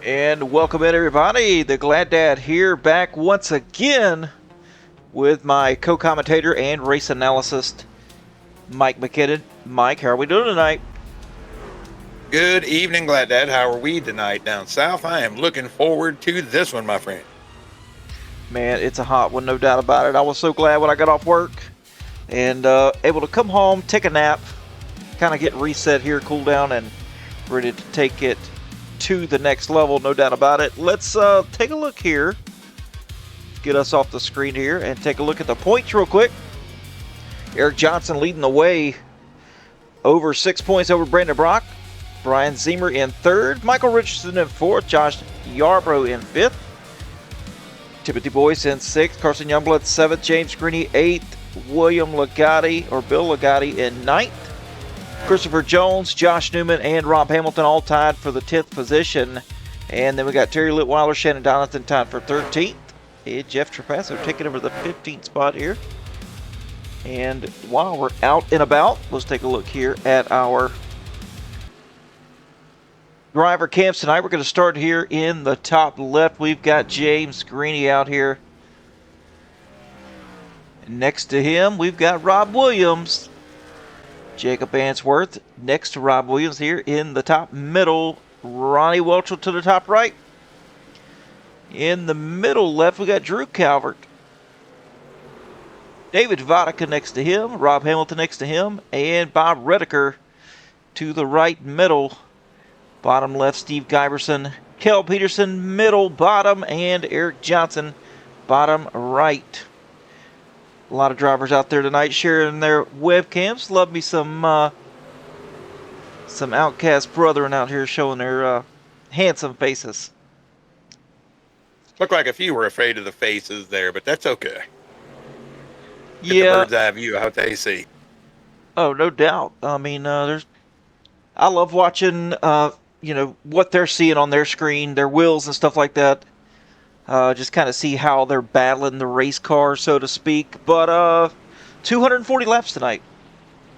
And welcome in, everybody. The Glad Dad here, back once again with my co-commentator and race analyst, Mike McKinnon. Mike, how are we doing tonight? Good evening, Glad Dad. How are we tonight down south? I am looking forward to this one, my friend. Man, it's a hot one, no doubt about it. I was so glad when I got off work and able to come home, take a nap, kind of get reset here, cool down, and ready to take it to the next level, no doubt about it. Let's take a look here. Get us off the screen here and take a look at the points real quick. Eric Johnson leading the way, over 6 points over Brandon Brock. Brian Zemer in third. Michael Richardson in fourth. Josh Yarbrough in fifth. Timothy Boyce in sixth. Carson Youngblood seventh. James Greeny eighth. William Ligotti, or Bill Ligotti, in ninth. Christopher Jones, Josh Newman, and Rob Hamilton all tied for the 10th position. And then we got Terry Litweiler, Shannon Donathan tied for 13th. And Jeff Trapasso taking over the 15th spot here. And while we're out and about, let's take a look here at our driver camps tonight. We're going to start here in the top left. We've got James Greeny out here. And next to him, we've got Rob Williams. Jacob Answorth next to Rob Williams here in the top middle. Ronnie Welchel to the top right. In the middle left, we got Drew Calvert. David Vodka next to him. Rob Hamilton next to him. And Bob Redeker to the right middle. Bottom left, Steve Giberson. Kel Peterson, middle bottom. And Eric Johnson, bottom right. A lot of drivers out there tonight sharing their webcams. Love me some Outcast brethren out here showing their handsome faces. Look like a few were afraid of the faces there, but that's okay. Get Yeah. the bird's eye view out they see. Oh, no doubt. I mean, I love watching, what they're seeing on their screen, their wheels and stuff like that. Just kind of see how they're battling the race car, so to speak. But 240 laps tonight.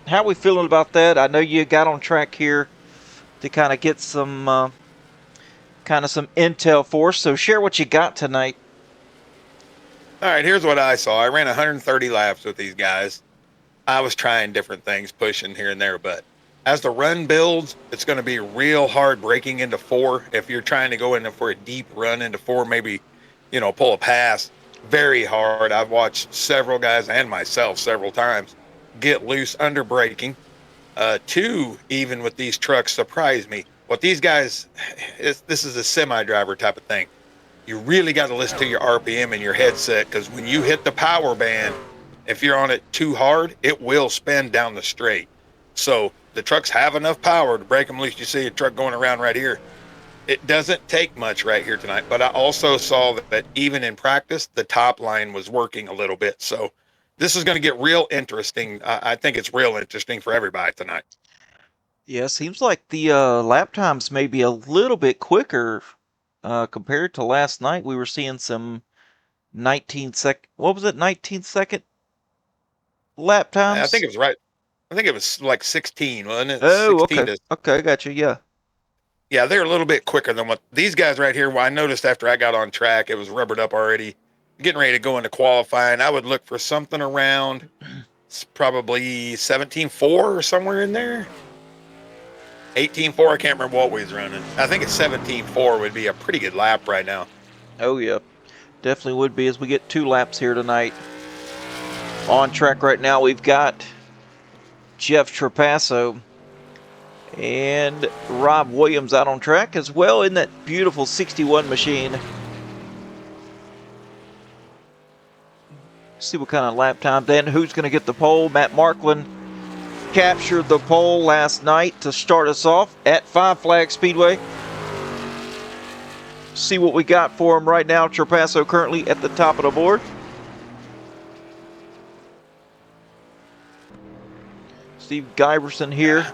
How are we feeling about that? I know you got on track here to kind of get some some intel for us. So share what you got tonight. All right, here's what I saw. I ran 130 laps with these guys. I was trying different things, pushing here and there, but as the run builds, it's going to be real hard breaking into four. If you're trying to go in for a deep run into four, maybe pull a pass, very hard. I've watched several guys and myself several times get loose under braking. Two, even with these trucks, surprise me. What these guys, this is a semi-driver type of thing. You really got to listen to your RPM and your headset, because when you hit the power band, if you're on it too hard, it will spin down the straight. So the trucks have enough power to break them loose. You see a truck going around right here. It doesn't take much right here tonight, but I also saw that even in practice, the top line was working a little bit. So this is going to get real interesting. I think it's real interesting for everybody tonight. Yeah, seems like the lap times may be a little bit quicker compared to last night. We were seeing some 19 second lap times? I think it was right. I think it was like 16, wasn't it? Oh, 16 okay. Okay, gotcha, yeah. Yeah, they're a little bit quicker than what these guys right here. Well, I noticed after I got on track, it was rubbered up already. Getting ready to go into qualifying, I would look for something around probably 17.4 or somewhere in there. 18.4, I can't remember what we was running. I think it's 17.4 would be a pretty good lap right now. Oh, yeah. Definitely would be as we get 2 laps here tonight. On track right now, we've got Jeff Trapasso and Rob Williams out on track as well in that beautiful 61 machine. See what kind of lap time then. Who's going to get the pole? Matt Marklin captured the pole last night to start us off at Five Flags Speedway. See what we got for him right now. Trapasso currently at the top of the board. Steve Giberson here.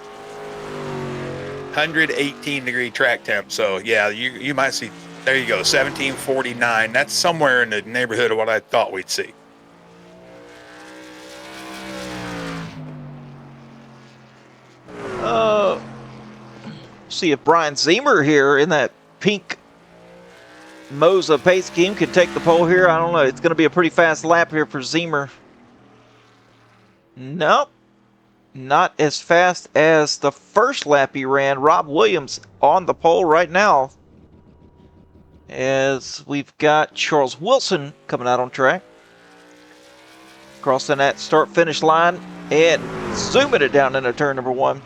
118 degree track temp. So yeah, you might see, there you go, 1749. That's somewhere in the neighborhood of what I thought we'd see. See if Brian Zemer here in that pink Moza pace scheme can take the pole here. I don't know. It's going to be a pretty fast lap here for Zemer. Nope. Not as fast as the first lap he ran. Rob Williams on the pole right now. As we've got Charles Wilson coming out on track. Crossing that start-finish line and zooming it down into turn number 1.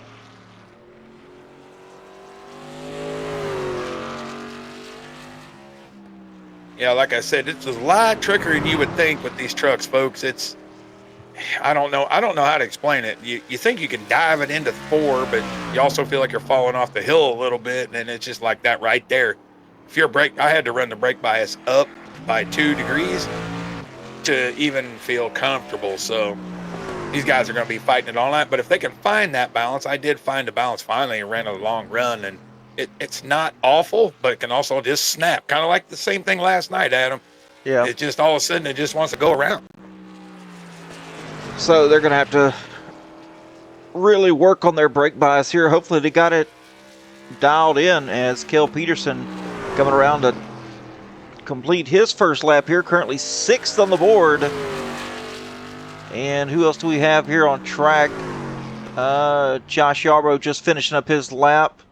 Yeah, like I said, it's a lot trickier than you would think with these trucks, folks. I don't know how to explain it. You think you can dive it into 4, but you also feel like you're falling off the hill a little bit, and it's just like that right there. If you're I had to run the brake bias up by 2 degrees to even feel comfortable. So these guys are going to be fighting it all night. But if they can find that balance, I did find the balance finally and ran a long run, and it's not awful, but it can also just snap. Kind of like the same thing last night, Adam. Yeah. It just all of a sudden it just wants to go around. So they're going to have to really work on their brake bias here. Hopefully they got it dialed in as Kel Peterson coming around to complete his first lap here. Currently 6th on the board. And who else do we have here on track? Josh Yarbrough just finishing up his lap.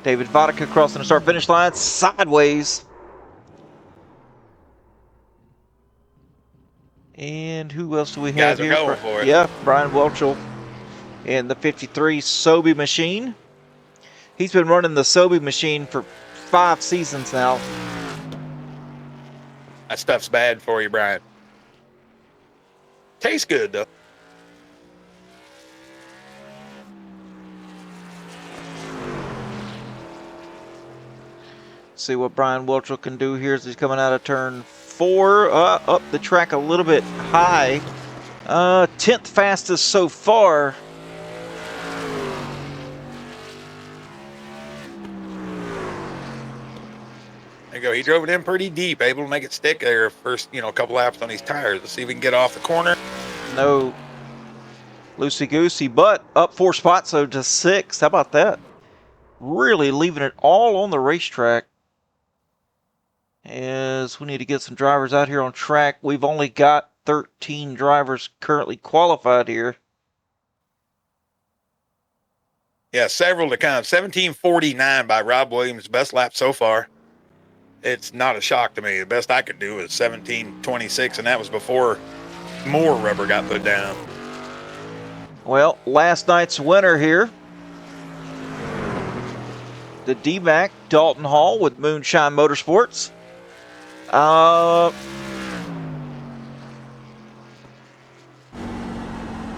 David Vodka crossing the start-finish line sideways. And who else do we have here? Guys are going for it. Yeah, Brian Welchel in the 53 Sobe machine. He's been running the Sobe machine for 5 seasons now. That stuff's bad for you, Brian. Tastes good, though. See what Brian Welchel can do here as he's coming out of turn 4. Up the track a little bit high. 10th fastest so far. There you go. He drove it in pretty deep, able to make it stick there first, couple laps on these tires. Let's see if we can get off the corner. No loosey-goosey, but up 4 spots, so to 6. How about that? Really leaving it all on the racetrack. As we need to get some drivers out here on track. We've only got 13 drivers currently qualified here. Yeah, several to come. 17:49 by Rob Williams, best lap so far. It's not a shock to me. The best I could do was 17:26, and that was before more rubber got put down. Well, last night's winner here. The D-Mac, Dalton Hall with Moonshine Motorsports.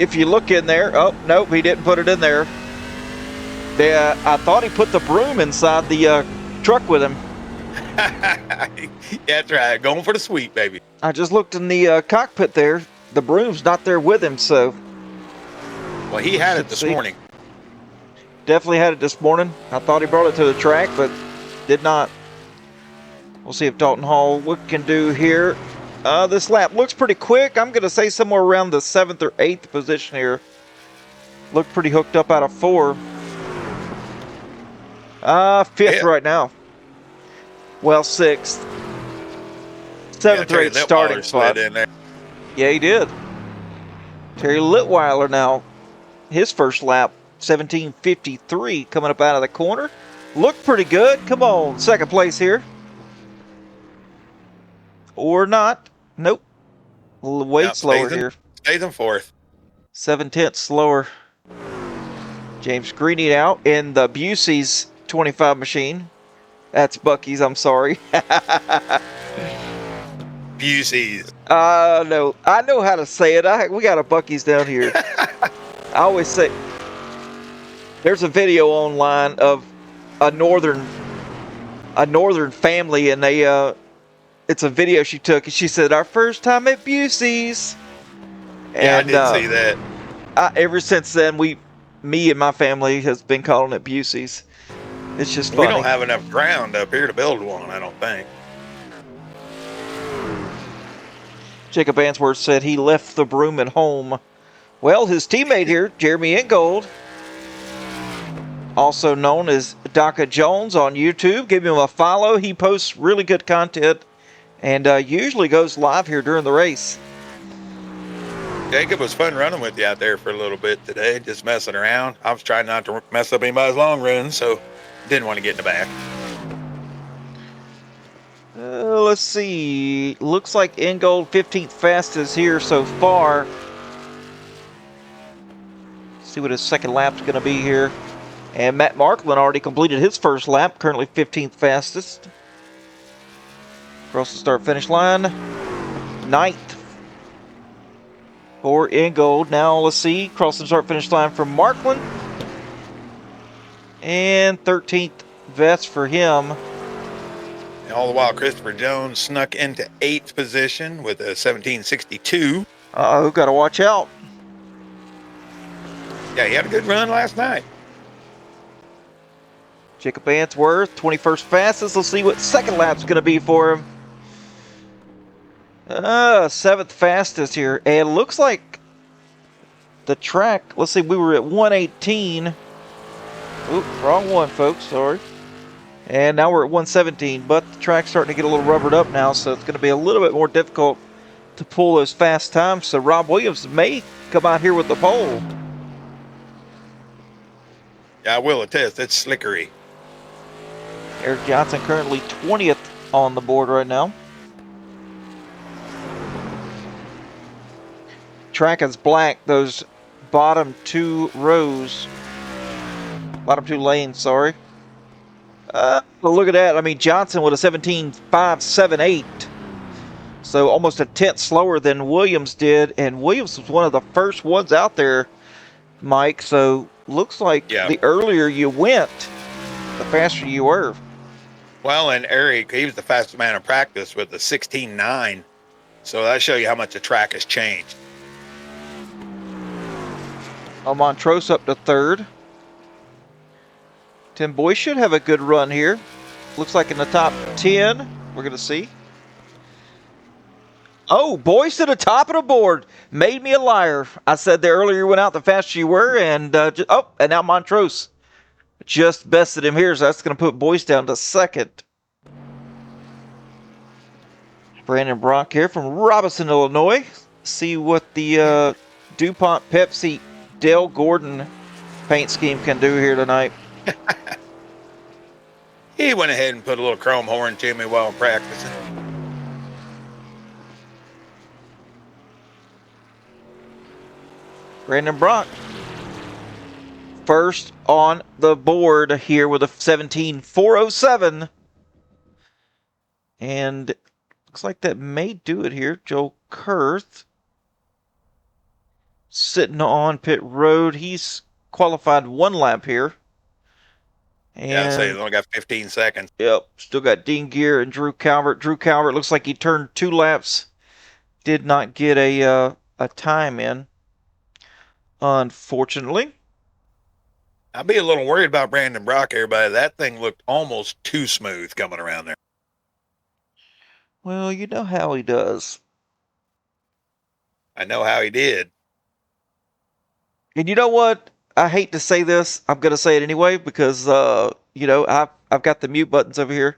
If you look in there, oh, nope, he didn't put it in there. I thought he put the broom inside the truck with him. That's right, going for the sweep, baby. I just looked in the cockpit there. The broom's not there with him, so. Well, he had it this morning. Definitely had it this morning. I thought he brought it to the track, but did not. We'll see if Dalton Hall what can do here. This lap looks pretty quick. I'm going to say somewhere around the 7th or 8th position here. Looked pretty hooked up out of 4. 5th right now. Well, 6th. 7th or 8th starting spot. In there. Yeah, he did. Terry Litweiler now. His first lap. 17:53 coming up out of the corner. Looked pretty good. Come on, 2nd place here. Or not. Nope. Way slower here. Stays in 4th. 7/10 slower. James Greeny out in the Busey's 25 machine. That's Bucky's, I'm sorry. Busey's. No, I know how to say it. We got a Bucky's down here. I always say, there's a video online of a northern family, and it's a video she took, and she said, "Our first time at Busey's." Yeah, and, I did see that. Ever since then, me and my family has been calling it Busey's. It's just funny. We don't have enough ground up here to build one, I don't think. Jacob Answorth said he left the broom at home. Well, his teammate here, Jeremy Ingold, also known as Daka Jones on YouTube. Give him a follow. He posts really good content and usually goes live here during the race. Jacob, was fun running with you out there for a little bit today, just messing around. I was trying not to mess up anybody's long run, so didn't want to get in the back. Let's see. Looks like Ingold 15th fastest here so far. See what his second lap's going to be here. And Matt Marklin already completed his first lap, currently 15th fastest. Across the start-finish line. 9th for Ingold. Now let's see. Cross the start-finish line for Marklin. And 13th vest for him. All the while, Christopher Jones snuck into 8th position with a 1762. Uh-oh, got to watch out. Yeah, he had a good run last night. Jacob Answorth, 21st fastest. Let's see what second lap's going to be for him. 7th fastest here. And it looks like the track, let's see, we were at 118. Oop, wrong one, folks, sorry. And now we're at 117, but the track's starting to get a little rubbered up now, so it's going to be a little bit more difficult to pull those fast times. So Rob Williams may come out here with the pole. Yeah, I will attest, it's slickery. Eric Johnson currently 20th on the board right now. Track is black, those bottom two lanes, sorry. Well, look at that. I mean, Johnson with a 17.578. So almost a tenth slower than Williams did. And Williams was one of the first ones out there, Mike. So looks like the earlier you went, the faster you were. Well, and Eric, he was the fastest man in practice with a 16.9. So that shows you how much the track has changed. Montrose up to 3rd. Tim Boyce should have a good run here. Looks like in the top 10. We're going to see. Oh, Boyce to the top of the board. Made me a liar. I said there earlier you went out the faster you were. And and now Montrose just bested him here. So that's going to put Boyce down to 2nd. Brandon Brock here from Robinson, Illinois. See what the DuPont Pepsi Dale Gordon paint scheme can do here tonight. He went ahead and put a little chrome horn to me while practicing. Brandon Brock, first on the board here with a 17.407. And looks like that may do it here. Joe Kurth sitting on pit road. He's qualified 1 lap here. And, yeah, I'd say he's only got 15 seconds. Yep, still got Dean Gear and Drew Calvert. Drew Calvert looks like he turned 2 laps. Did not get a time in, unfortunately. I'd be a little worried about Brandon Brock, everybody. That thing looked almost too smooth coming around there. Well, you know how he does. I know how he did. And you know what? I hate to say this. I'm going to say it anyway because, I've got the mute buttons over here.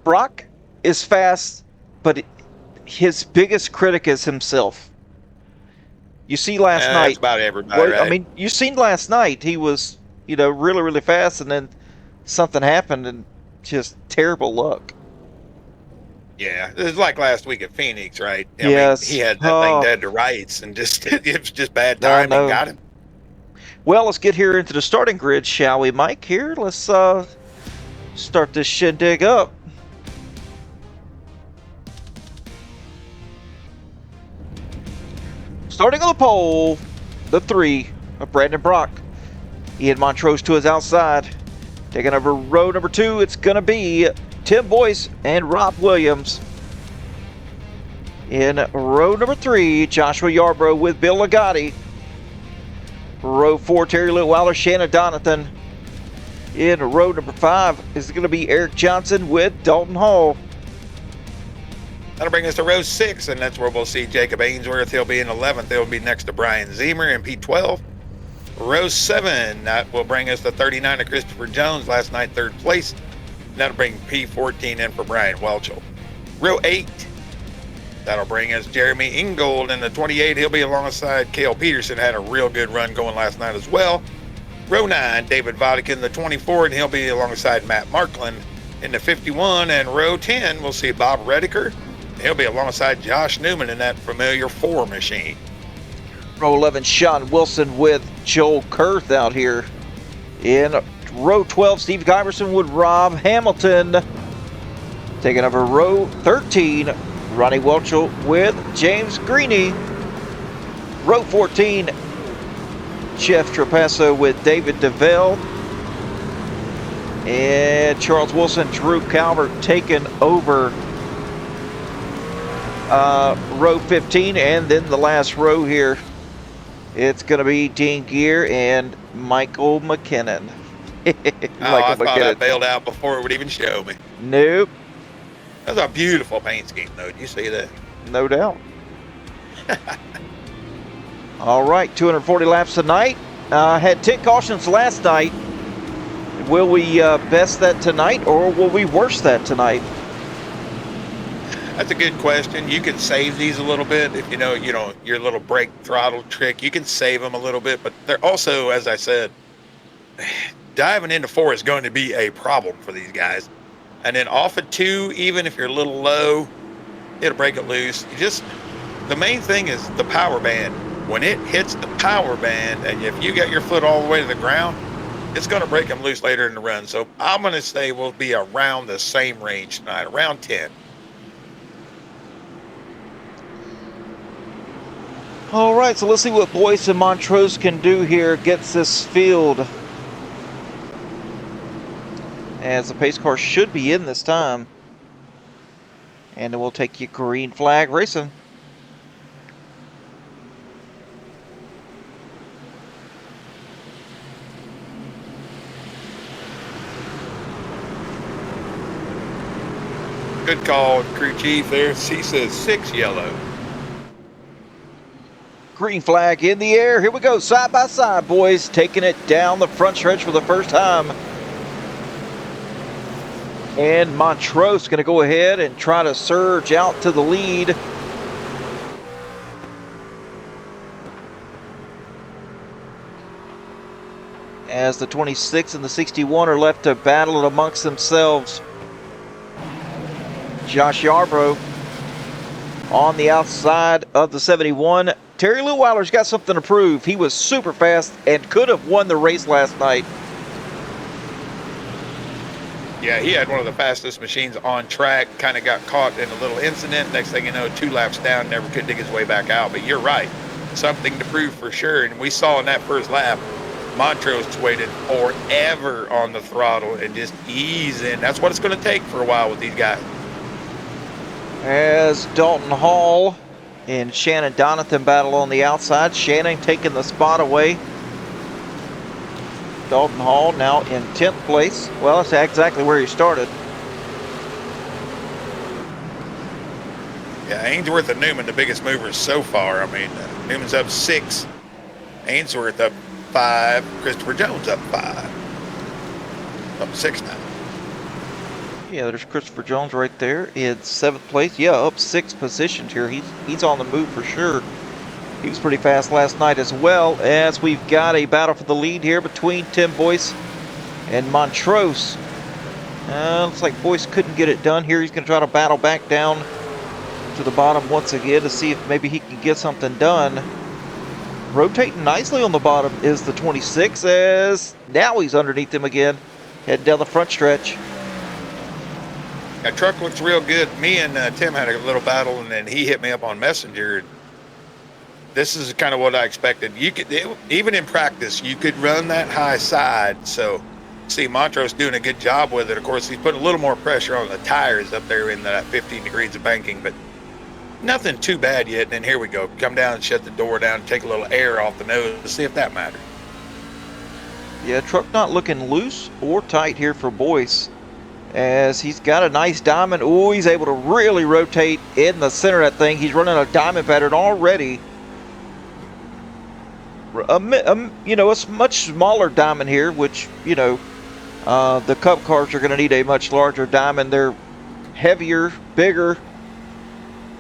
Brock is fast, but his biggest critic is himself. You see last night. That's about everybody, right? I mean, you seen last night. He was, really, really fast, and then something happened, and just terrible luck. Yeah, it was like last week at Phoenix, right? Yes. I mean, he had that thing dead to rights, and just it was just bad timing. Got him. Well, let's get here into the starting grid, shall we, Mike? Here, let's start this shindig up. Starting on the pole, the 3 of Brandon Brock. Ian Montrose to his outside. Taking over row number 2, it's going to be Tim Boyce and Rob Williams. In row number 3, Joshua Yarbrough with Bill Ligotti. Row 4, Terry Litweiler, Shannon Donathan. In row number 5 is going to be Eric Johnson with Dalton Hall. That'll bring us to row 6, and that's where we'll see Jacob Ainsworth. He'll be in 11th. He'll be next to Brian Zemer in P12. Row 7, that will bring us to 39 to Christopher Jones, last night 3rd place. That'll bring P14 in for Brian Welchel. Row 8, that'll bring us Jeremy Ingold in the 28. He'll be alongside Cale Peterson. Had a real good run going last night as well. Row 9, David Vodek in the 24, and he'll be alongside Matt Markland in the 51. And row 10, we'll see Bob Rediker. He'll be alongside Josh Newman in that familiar 4 machine. Row 11, Sean Wilson with Joel Kurth out here. In row 12, Steve Giberson with Rob Hamilton. Taking over row 13, Ronnie Welchel with James Greeny. Row 14, Jeff Trapasso with David DeVille. And Charles Wilson, Drew Calvert taking over row 15. And then the last row here, it's going to be Dean Gear and Michael McKinnon. I thought I bailed out before it would even show me. Nope. That's a beautiful paint scheme, though. Did you see that? No doubt. All right, 240 laps tonight. Had 10 cautions last night. Will we best that tonight, or will we worse that tonight? That's a good question. You can save these a little bit if you know your little brake throttle trick. You can save them a little bit, but they're also, as I said, diving into 4 is going to be a problem for these guys. And then off of 2, even if you're a little low, it'll break it loose. The main thing is the power band. When it hits the power band, and if you get your foot all the way to the ground, it's going to break them loose later in the run. So I'm going to say we'll be around the same range tonight, around 10. All right, so let's see what Boyce and Montrose can do here against this field. As the pace car should be in this time. And then we'll take you green flag racing. Good call, crew chief there. He says 6 yellow. Green flag in the air. Here we go, side by side, boys. Taking it down the front stretch for the first time. And Montrose going to go ahead and try to surge out to the lead. As the 26 and the 61 are left to battle it amongst themselves. Josh Yarbrough on the outside of the 71. Terry Leweiler's got something to prove. He was super fast and could have won the race last night. Yeah, he had one of the fastest machines on track, kind of got caught in a little incident. Next thing you know, 2 laps down, never could dig his way back out. But you're right, something to prove for sure. And we saw in that first lap, Montrose waited forever on the throttle and just ease in. That's what it's going to take for a while with these guys. As Dalton Hall and Shannon Donathan battle on the outside. Shannon taking the spot away. Dalton Hall now in 10th place. Well, that's exactly where he started. Yeah, Ainsworth and Newman, the biggest movers so far. I mean, Newman's up 6, Ainsworth up 5, Christopher Jones up 5. Up 6 now. Yeah, there's Christopher Jones right there in 7th place. Yeah, up 6 positions here. He's on the move for sure. He was pretty fast last night as well, as we've got a battle for the lead here between Tim Boyce and Montrose. Looks like Boyce couldn't get it done here. He's going to try to battle back down to the bottom once again to see if maybe he can get something done. Rotating nicely on the bottom is the 26, as now he's underneath him again, heading down the front stretch. That truck looks real good. Me and Tim had a little battle, and then he hit me up on Messenger. This is kind of what I expected. You could, even in practice, you could run that high side. So, see Montrose doing a good job with it. Of course, he's putting a little more pressure on the tires up there in that 15 degrees of banking, but nothing too bad yet. And then here we go. Come down and shut the door down and take a little air off the nose to see if that matters. Yeah, truck not looking loose or tight here for Boyce, as he's got a nice diamond. Ooh, he's able to really rotate in the center of that thing. He's running a diamond pattern already. You know, it's much smaller diamond here, which, you know, the Cup cars are going to need a much larger diamond. They're heavier, bigger.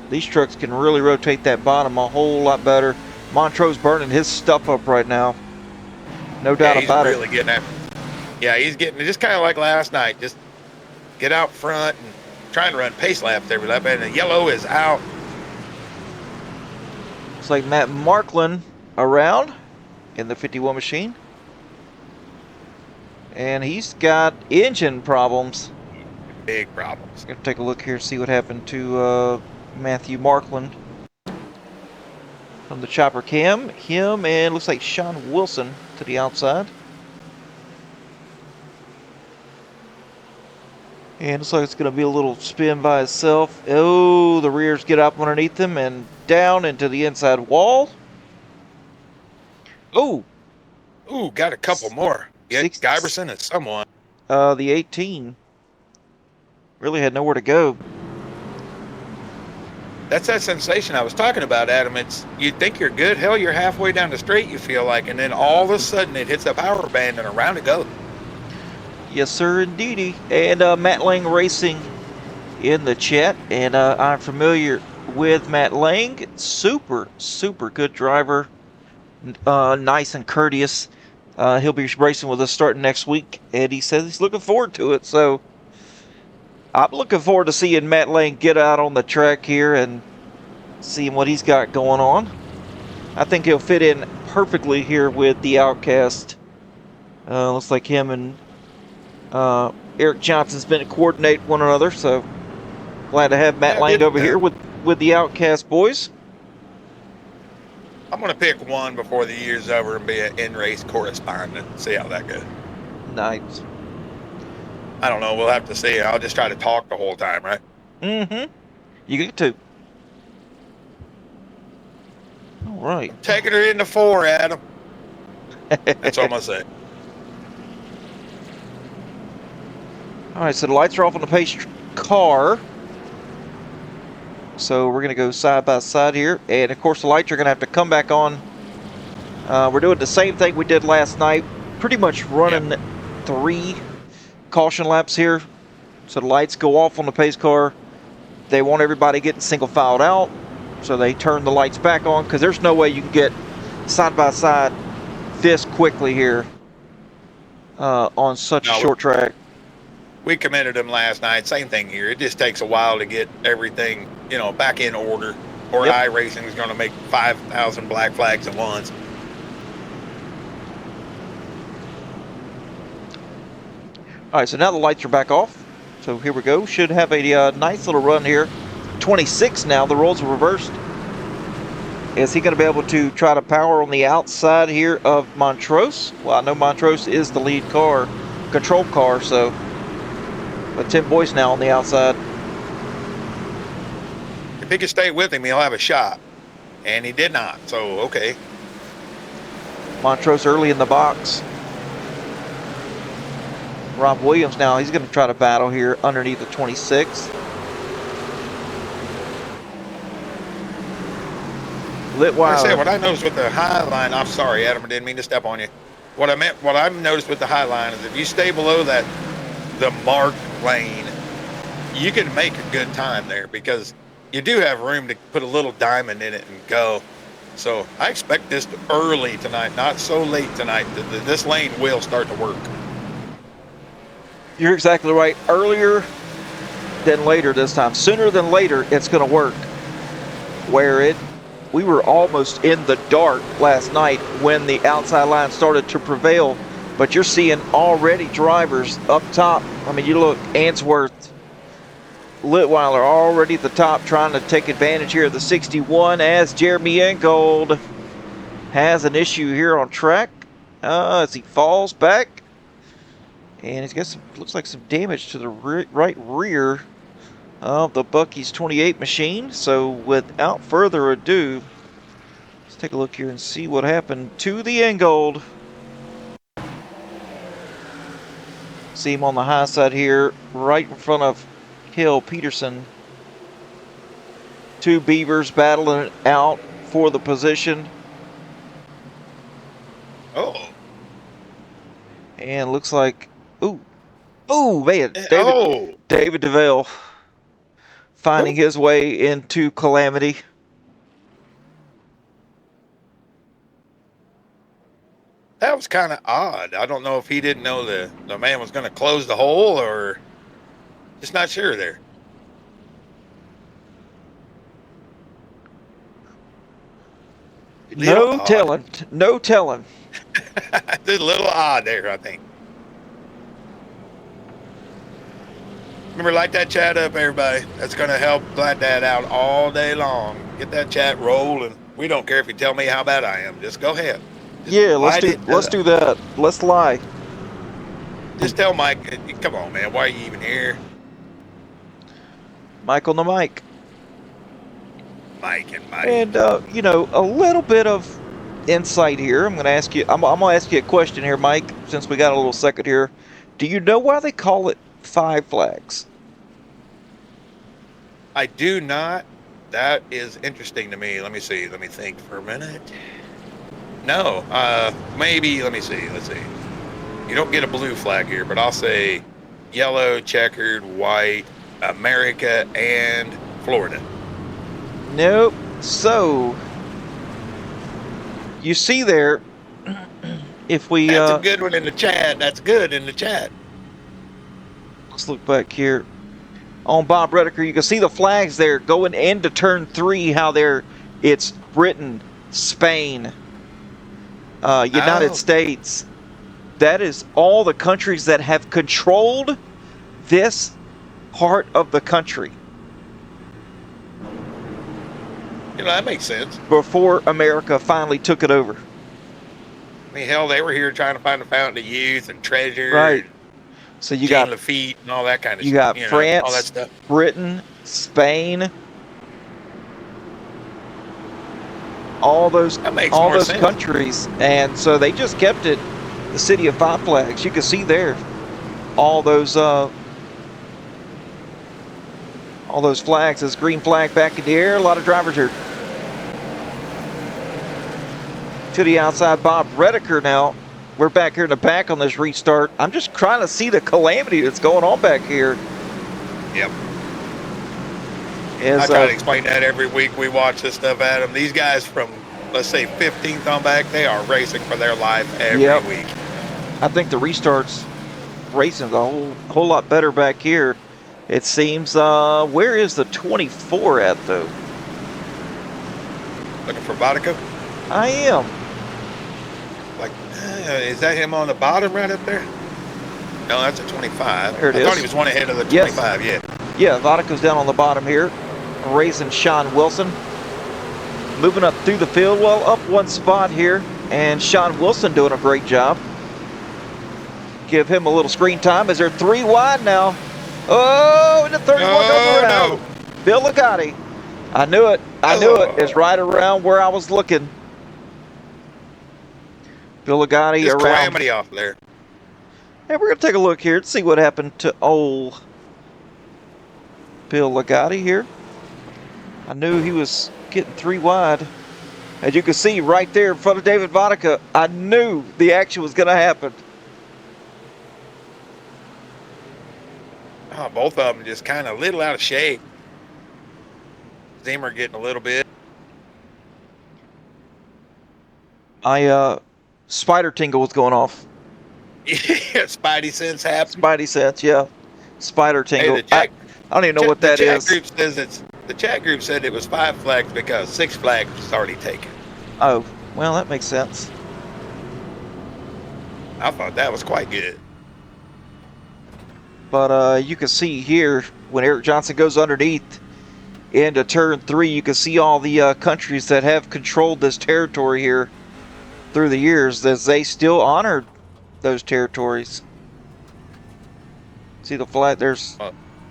These trucks can really rotate that bottom a whole lot better. Montrose burning his stuff up right now. No doubt he's about really it. getting after. Yeah, he's getting just kind of like last night. Just get out front and try and run pace laps every lap. And the yellow is out. Looks like Matt Marklin around in the 51 machine. And he's got engine problems. Big problems. Gonna take a look here and see what happened to Matthew Markland from the chopper cam. Him and looks like Sean Wilson to the outside. And looks like it's going to be a little spin by itself. Oh, the rears get up underneath them and down into the inside wall. Oh. Ooh, got a couple more. Yeah, Giberson and someone. The 18 really had nowhere to go. That's that sensation I was talking about, Adam. It's you think you're good. Hell, you're halfway down the straight, you feel like, and then all of a sudden it hits a power band and around it goes. Yes, sir, indeedy. And Matt Lang Racing in the chat. And I'm familiar with Matt Lang. Super, super good driver. Nice and courteous. He'll be racing with us starting next week. And he says he's looking forward to it. So I'm looking forward to seeing Matt Lang get out on the track here and seeing what he's got going on. I think he'll fit in perfectly here with the Outcast. Looks like him and Eric Johnson's been to coordinate one another, so glad to have Matt Lang over here with the Outcast boys. I'm going to pick one before the year's over and be an in-race correspondent. See how that goes. Nice. I don't know. We'll have to see. I'll just try to talk the whole time, right? Mm-hmm. You get to. All right. Taking her into 4, Adam. That's all I'm going to say. All right, so the lights are off on the pace car. So we're going to go side by side here. And, of course, the lights are going to have to come back on. We're doing the same thing we did last night. Pretty much running 3 caution laps here. So the lights go off on the pace car. They want everybody getting single filed out. So they turn the lights back on because there's no way you can get side by side this quickly here on such a short track. We committed them last night. Same thing here. It just takes a while to get everything, back in order. Or iRacing is going to make 5,000 black flags at once. All right, so now the lights are back off. So here we go. Should have a nice little run here. 26 now. The roles are reversed. Is he going to be able to try to power on the outside here of Montrose? Well, I know Montrose is the lead car, control car, so... But Tim Boyce now on the outside. If he can stay with him, he'll have a shot. And he did not, so okay. Montrose early in the box. Rob Williams now, he's going to try to battle here underneath the 26. Litweiler. Like I said, what I noticed with the high line, I'm sorry, Adam, I didn't mean to step on you. What I've noticed with the high line is if you stay below the marked lane, you can make a good time there because you do have room to put a little diamond in it and go. So I expect this early tonight, not so late tonight. This lane will start to work. You're exactly right. Earlier than later this time. Sooner than later, it's going to work. We were almost in the dark last night when the outside line started to prevail. But you're seeing already drivers up top. I mean, you look, Answorth, Litweiler already at the top trying to take advantage here of the 61 as Jeremy Ingold has an issue here on track as he falls back. And he's got some, looks like some damage to the right rear of the Bucky's 28 machine. So without further ado, let's take a look here and see what happened to the Ingold. See him on the high side here, right in front of Hill Peterson. 2 Beavers battling it out for the position. And looks like, ooh, man, Oh, David DeVale finding oh, his way into calamity. that was kind of odd. I don't know if he didn't know the man was going to close the hole or just not sure there. A little No odd. telling. No telling. Just a little odd there, I think. Remember, light that chat up, everybody. That's going to help Glad Dad out all day long. Get that chat rolling. We don't care if you tell me how bad I am. Just go ahead. Just Yeah, let's light it up. do that. Let's lie. Just tell Mike, come on, man. Why are you even here? Mike on the mic. Mike and Mike. And you know, a little bit of insight here. I'm going to ask you. I'm going to ask you a question here, Mike. Since we got a little second here, do you know why they call it Five Flags? I do not. That is interesting to me. Let me see. Let me think for a minute. No. Maybe. Let me see. Let's see. You don't get a blue flag here, but I'll say yellow, checkered, white, America, and Florida. Nope. So you see there, if we That's a good one in the chat. That's good in the chat. let's look back here on Bob Redeker. You can see the flags there going into turn 3. How it's Britain, Spain, United States. That is all the countries that have controlled this part of the country. You know, that makes sense. Before America finally took it over. I mean, hell, they were here trying to find the fountain of youth and treasure. Right. So you Jean got Lafitte and all that kind of you stuff. got France, all that stuff. Britain, Spain, all those countries, and so they just kept it the city of Five Flags. You can see there all those flags. This green flag back in the air. A lot of drivers are to the outside. Bob Redeker now. We're back here in the back on this restart. I'm just trying to see the calamity that's going on back here. Yep. I try to explain that every week we watch this stuff, Adam. These guys from, let's say, 15th on back, they are racing for their life every week. I think the restart's racing a whole lot better back here. It seems. Where is the 24 at, though? Looking for Vodka? I am. Like, is that him on the bottom right up there? No, that's a 25. There it is. I thought he was one ahead of the 25, yeah. Yeah, Vodka's down on the bottom here. Racing Sean Wilson. Moving up through the field. Well, up one spot here. And Sean Wilson doing a great job. Give him a little screen time as they're 3 wide now. Oh, and the 31 goes around. No. Bill Ligotti. I knew it. I knew it. It's right around where I was looking. Bill Ligotti Just around. calamity off there. Hey, we're going to take a look here and see what happened to old Bill Ligotti here. I knew he was getting 3 wide. As you can see right there in front of David Vodka, I knew the action was going to happen. Oh, both of them just kind of a little out of shape. Zimmer getting a little bit. Spider tingle was going off. Yeah, Spidey sense happened. Spidey sense, yeah. Spider tingle. Hey, I don't even know what that is. The chat group said it was 5 flags because 6 flags was already taken. Oh, well, that makes sense. I thought that was quite good. But you can see here when Eric Johnson goes underneath into turn 3, you can see all the countries that have controlled this territory here through the years, as they still honored those territories. See the flag? There's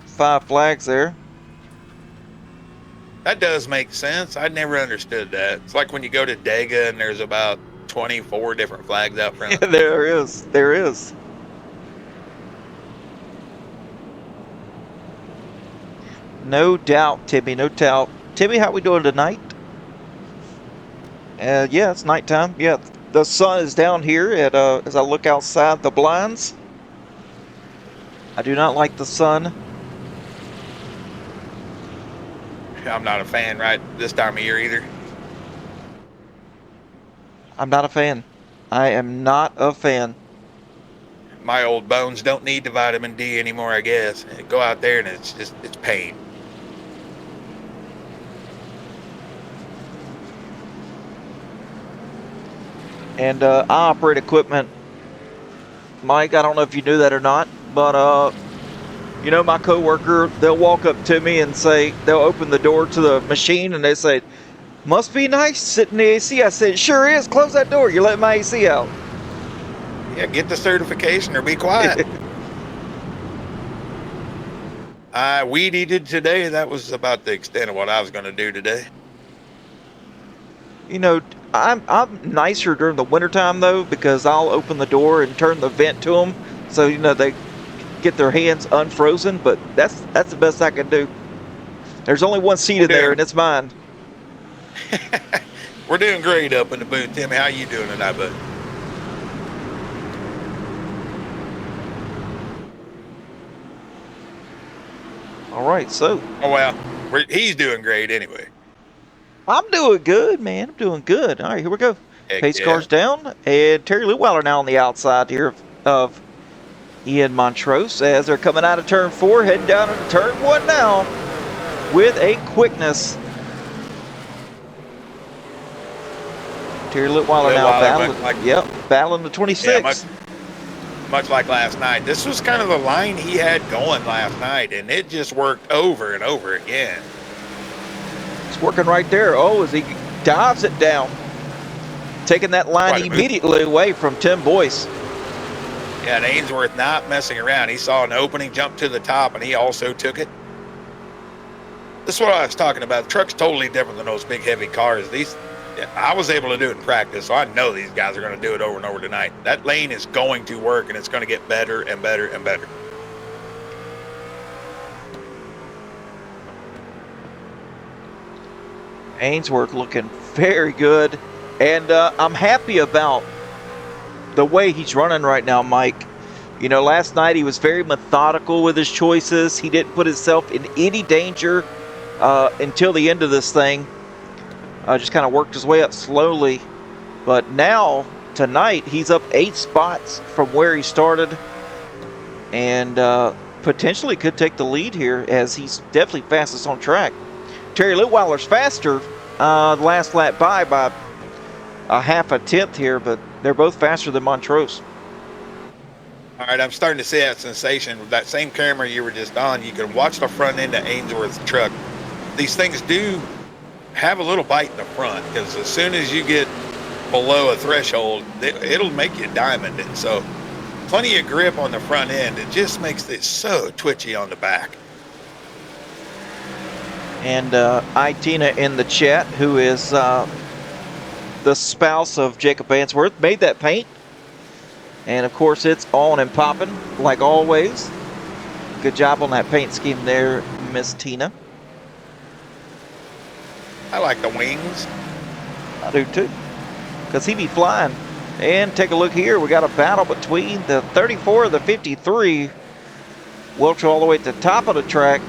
5 flags there. That does make sense. I never understood that. It's like when you go to Dega and there's about 24 different flags out front. Yeah, there is. There is. No doubt, Timmy. No doubt. Timmy, how we doing tonight? Yeah, it's nighttime. Yeah, The sun is down here at as I look outside the blinds. I do not like the sun. I'm not a fan right this time of year either. I'm not a fan. I am not a fan. My old bones don't need the vitamin D anymore, I guess. Go out there and it's pain. And I operate equipment. Mike, I don't know if you knew that or not, but you know, my coworker, they'll walk up to me and say, they'll open the door to the machine and they say, "Must be nice sitting in the AC." I said, "Sure is. Close that door. You're letting my AC out." Yeah, get the certification or be quiet. I weed eated today. That was about the extent of what I was going to do today. You know, I'm nicer during the wintertime though, because I'll open the door and turn the vent to them, so you know they get their hands unfrozen. But that's the best I can do. There's only one seat in there, and it's mine. We're doing great up in the booth, Timmy. How you doing tonight, bud? All right, so. Oh well, he's doing great anyway. I'm doing good, man. I'm doing good. All right, here we go. Heck Pace yeah. car's down, and Terry Leweiler now on the outside here of Ian Montrose as they're coming out of turn 4, heading down into turn 1 now with a quickness. Terry Leweiler now battling, battling the 26. Yeah, much like last night. This was kind of the line he had going last night, and it just worked over and over again. It's working right there. Oh, as he dives it down, taking that line immediately away from Tim Boyce. Yeah, and Ainsworth not messing around. He saw an opening, jumped to the top, and he also took it. This is what I was talking about. The truck's totally different than those big, heavy cars. I was able to do it in practice, so I know these guys are going to do it over and over tonight. That lane is going to work, and it's going to get better and better and better. Ainsworth looking very good, and I'm happy about the way he's running right now, Mike. You know, last night he was very methodical with his choices. He didn't put himself in any danger until the end of this thing. Just kind of worked his way up slowly. But now, tonight, he's up 8 spots from where he started, and potentially could take the lead here, as he's definitely fastest on track. Terry Leweiler's faster the last lap by a half a tenth here, but they're both faster than Montrose. All right, I'm starting to see that sensation. With that same camera you were just on, you can watch the front end of Ainsworth's truck. These things do have a little bite in the front, because as soon as you get below a threshold, it'll make you diamond it. So plenty of grip on the front end. It just makes it so twitchy on the back. And Itina in the chat, who is the spouse of Jacob Ainsworth, made that paint. And of course it's on and popping like always. Good job on that paint scheme there, Miss Tina. I like the wings. I do too, because he be flying. And take a look here. We got a battle between the 34 and the 53. Welch all the way at the top of the track,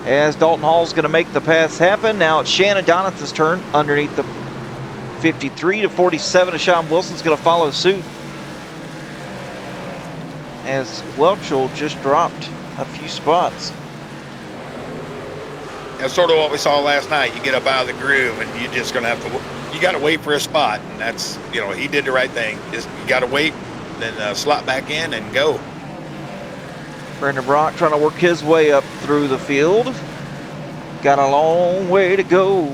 as Dalton Hall's going to make the pass happen. Now it's Shannon Donovan's turn underneath the 53 to 47. Deshaun Wilson's going to follow suit, as Welchel just dropped a few spots. That's sort of what we saw last night. You get up out of the groove, and you're just going to have to, you got to wait for a spot. And that's, you know, he did the right thing. Just, you got to wait, then slot back in and go. Brandon Brock trying to work his way up through the field. Got a long way to go.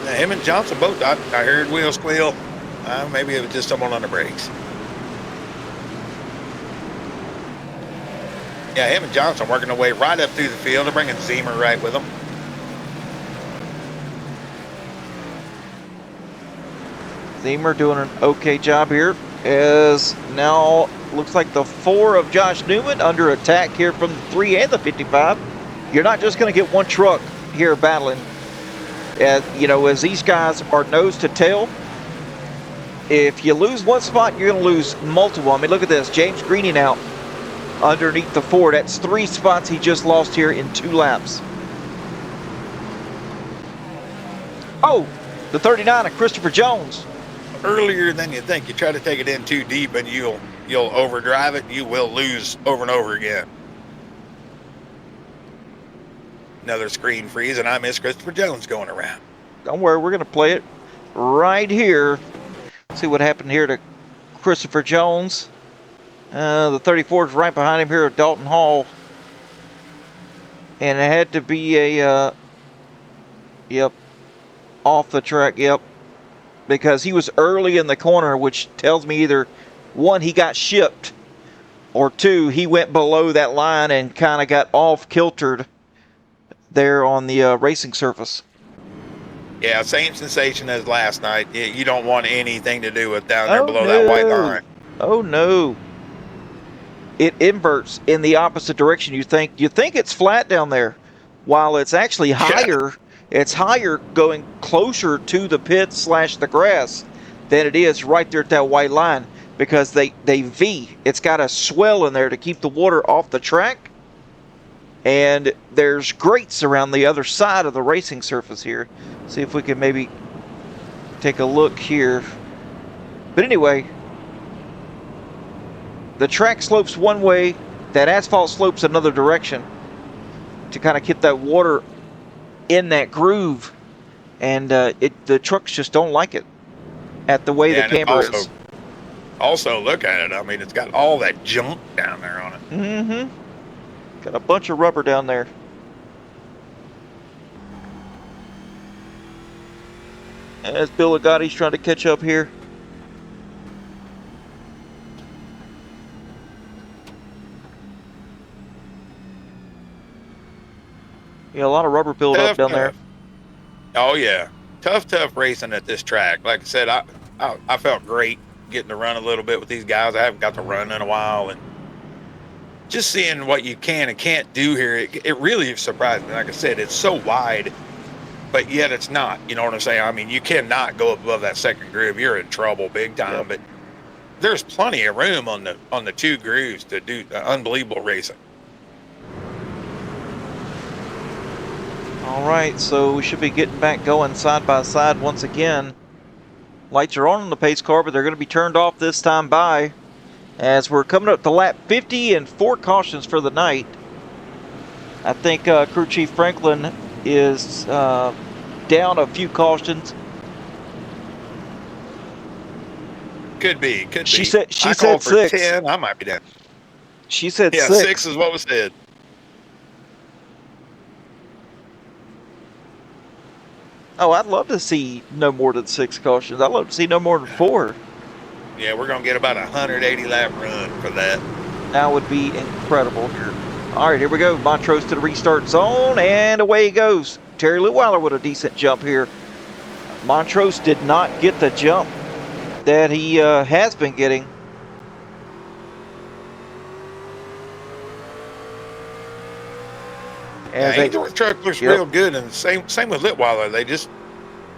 Now, him and Johnson both, I heard wheel squeal. Maybe it was just someone on the brakes. Yeah, him and Johnson working their way right up through the field. They're bringing Zemer right with them. Zemer doing an okay job here, as now looks like the 4 of Josh Newman under attack here from the 3 and the 55. You're not just going to get one truck here battling. You know, as these guys are nose to tail, if you lose one spot, you're going to lose multiple. I mean, look at this. James Greening out underneath the Ford. That's 3 spots he just lost here in 2 laps. Oh, the 39 of Christopher Jones. Earlier than you think. You try to take it in too deep and you'll overdrive it. You will lose over and over again. Another screen freeze, and I miss Christopher Jones going around. Don't worry, we're going to play it right here. See what happened here to Christopher Jones. The 34 is right behind him here at Dalton Hall. And it had to be a, yep, off the track, yep. Because he was early in the corner, which tells me either, 1, he got shipped, or 2, he went below that line and kind of got off-kiltered there on the racing surface. Yeah, same sensation as last night. You don't want anything to do with down there below that white line. Oh, no. It inverts in the opposite direction. You think it's flat down there, while it's actually higher. Yeah. It's higher going closer to the pit / the grass than it is right there at that white line, because they V. It's got a swell in there to keep the water off the track. And there's grates around the other side of the racing surface here. See if we can maybe take a look here. But anyway, the track slopes one way, that asphalt slopes another direction to kind of keep that water in that groove, and the trucks just don't like it at the way the camber is. Also, look at it. I mean, it's got all that junk down there on it. Mm-hmm. Got a bunch of rubber down there. As Bill Agotti's trying to catch up here. Yeah, a lot of rubber buildup down there. Oh yeah, tough racing at this track. Like I said, I felt great getting to run a little bit with these guys. I haven't got to run in a while, and just seeing what you can and can't do here, it really surprised me. Like I said, it's so wide, but yet it's not. You know what I'm saying? I mean, you cannot go above that second groove. You're in trouble big time. Yep. But there's plenty of room on the 2 grooves to do unbelievable racing. All right, so we should be getting back going side by side once again. Lights are on the pace car, but they're going to be turned off this time by, as we're coming up to lap 50 and 4 cautions for the night. I think Crew Chief Franklin is down a few cautions. Could be. She said 6. 10. I might be down. She said 6. 6 is what was said. Oh, I'd love to see no more than 6 cautions. I'd love to see no more than 4. Yeah, we're going to get about a 180 lap run for that. That would be incredible. All right, here we go. Montrose to the restart zone, and away he goes. Terry Litweiler with a decent jump here. Montrose did not get the jump that he has been getting. The truck looks real good, and same with Litweiler. They just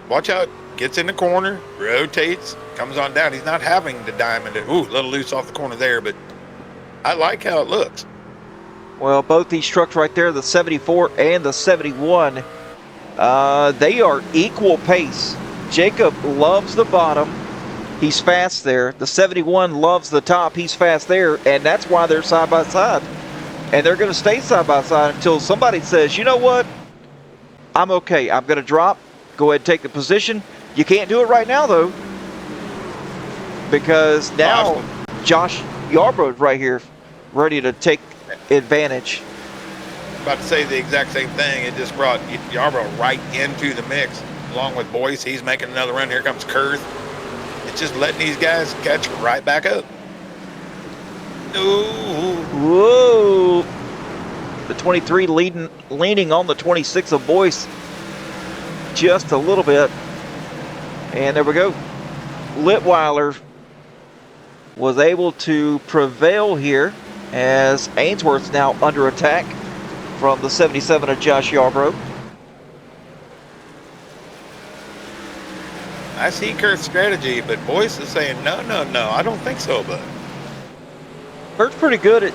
watch out, gets in the corner, rotates, comes on down. He's not having to diamond it. Ooh, a little loose off the corner there, but I like how it looks. Well, both these trucks right there, the 74 and the 71, they are equal pace. Jacob loves the bottom. He's fast there. The 71 loves the top. He's fast there, and that's why they're side by side. And they're going to stay side by side until somebody says, you know what? I'm okay. I'm going to drop. Go ahead and take the position. You can't do it right now, though, because now Josh Yarbrough's right here ready to take advantage. About to say the exact same thing. It just brought Yarbrough right into the mix along with Boyce. He's making another run. Here comes Kurth. It's just letting these guys catch right back up. Ooh. Whoa. The 23 leaning on the 26 of Boyce just a little bit. And there we go. Litweiler was able to prevail here, as Ainsworth's now under attack from the 77 of Josh Yarbrough. I see Kurt's strategy, but Boyce is saying, no, I don't think so, bud. Kurt's pretty good at,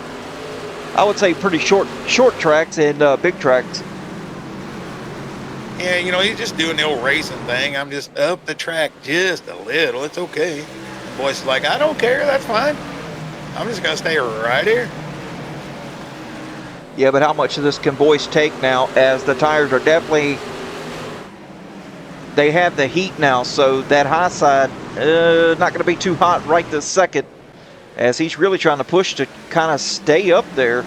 I would say, pretty short tracks and big tracks. Yeah, you know, he's just doing the old racing thing. I'm just up the track just a little. It's okay. And Boyce is like, I don't care. That's fine. I'm just going to stay right here. Yeah, but how much of this can Boyce take now, as the tires are definitely, they have the heat now, so that high side not going to be too hot right this second, as he's really trying to push to kind of stay up there.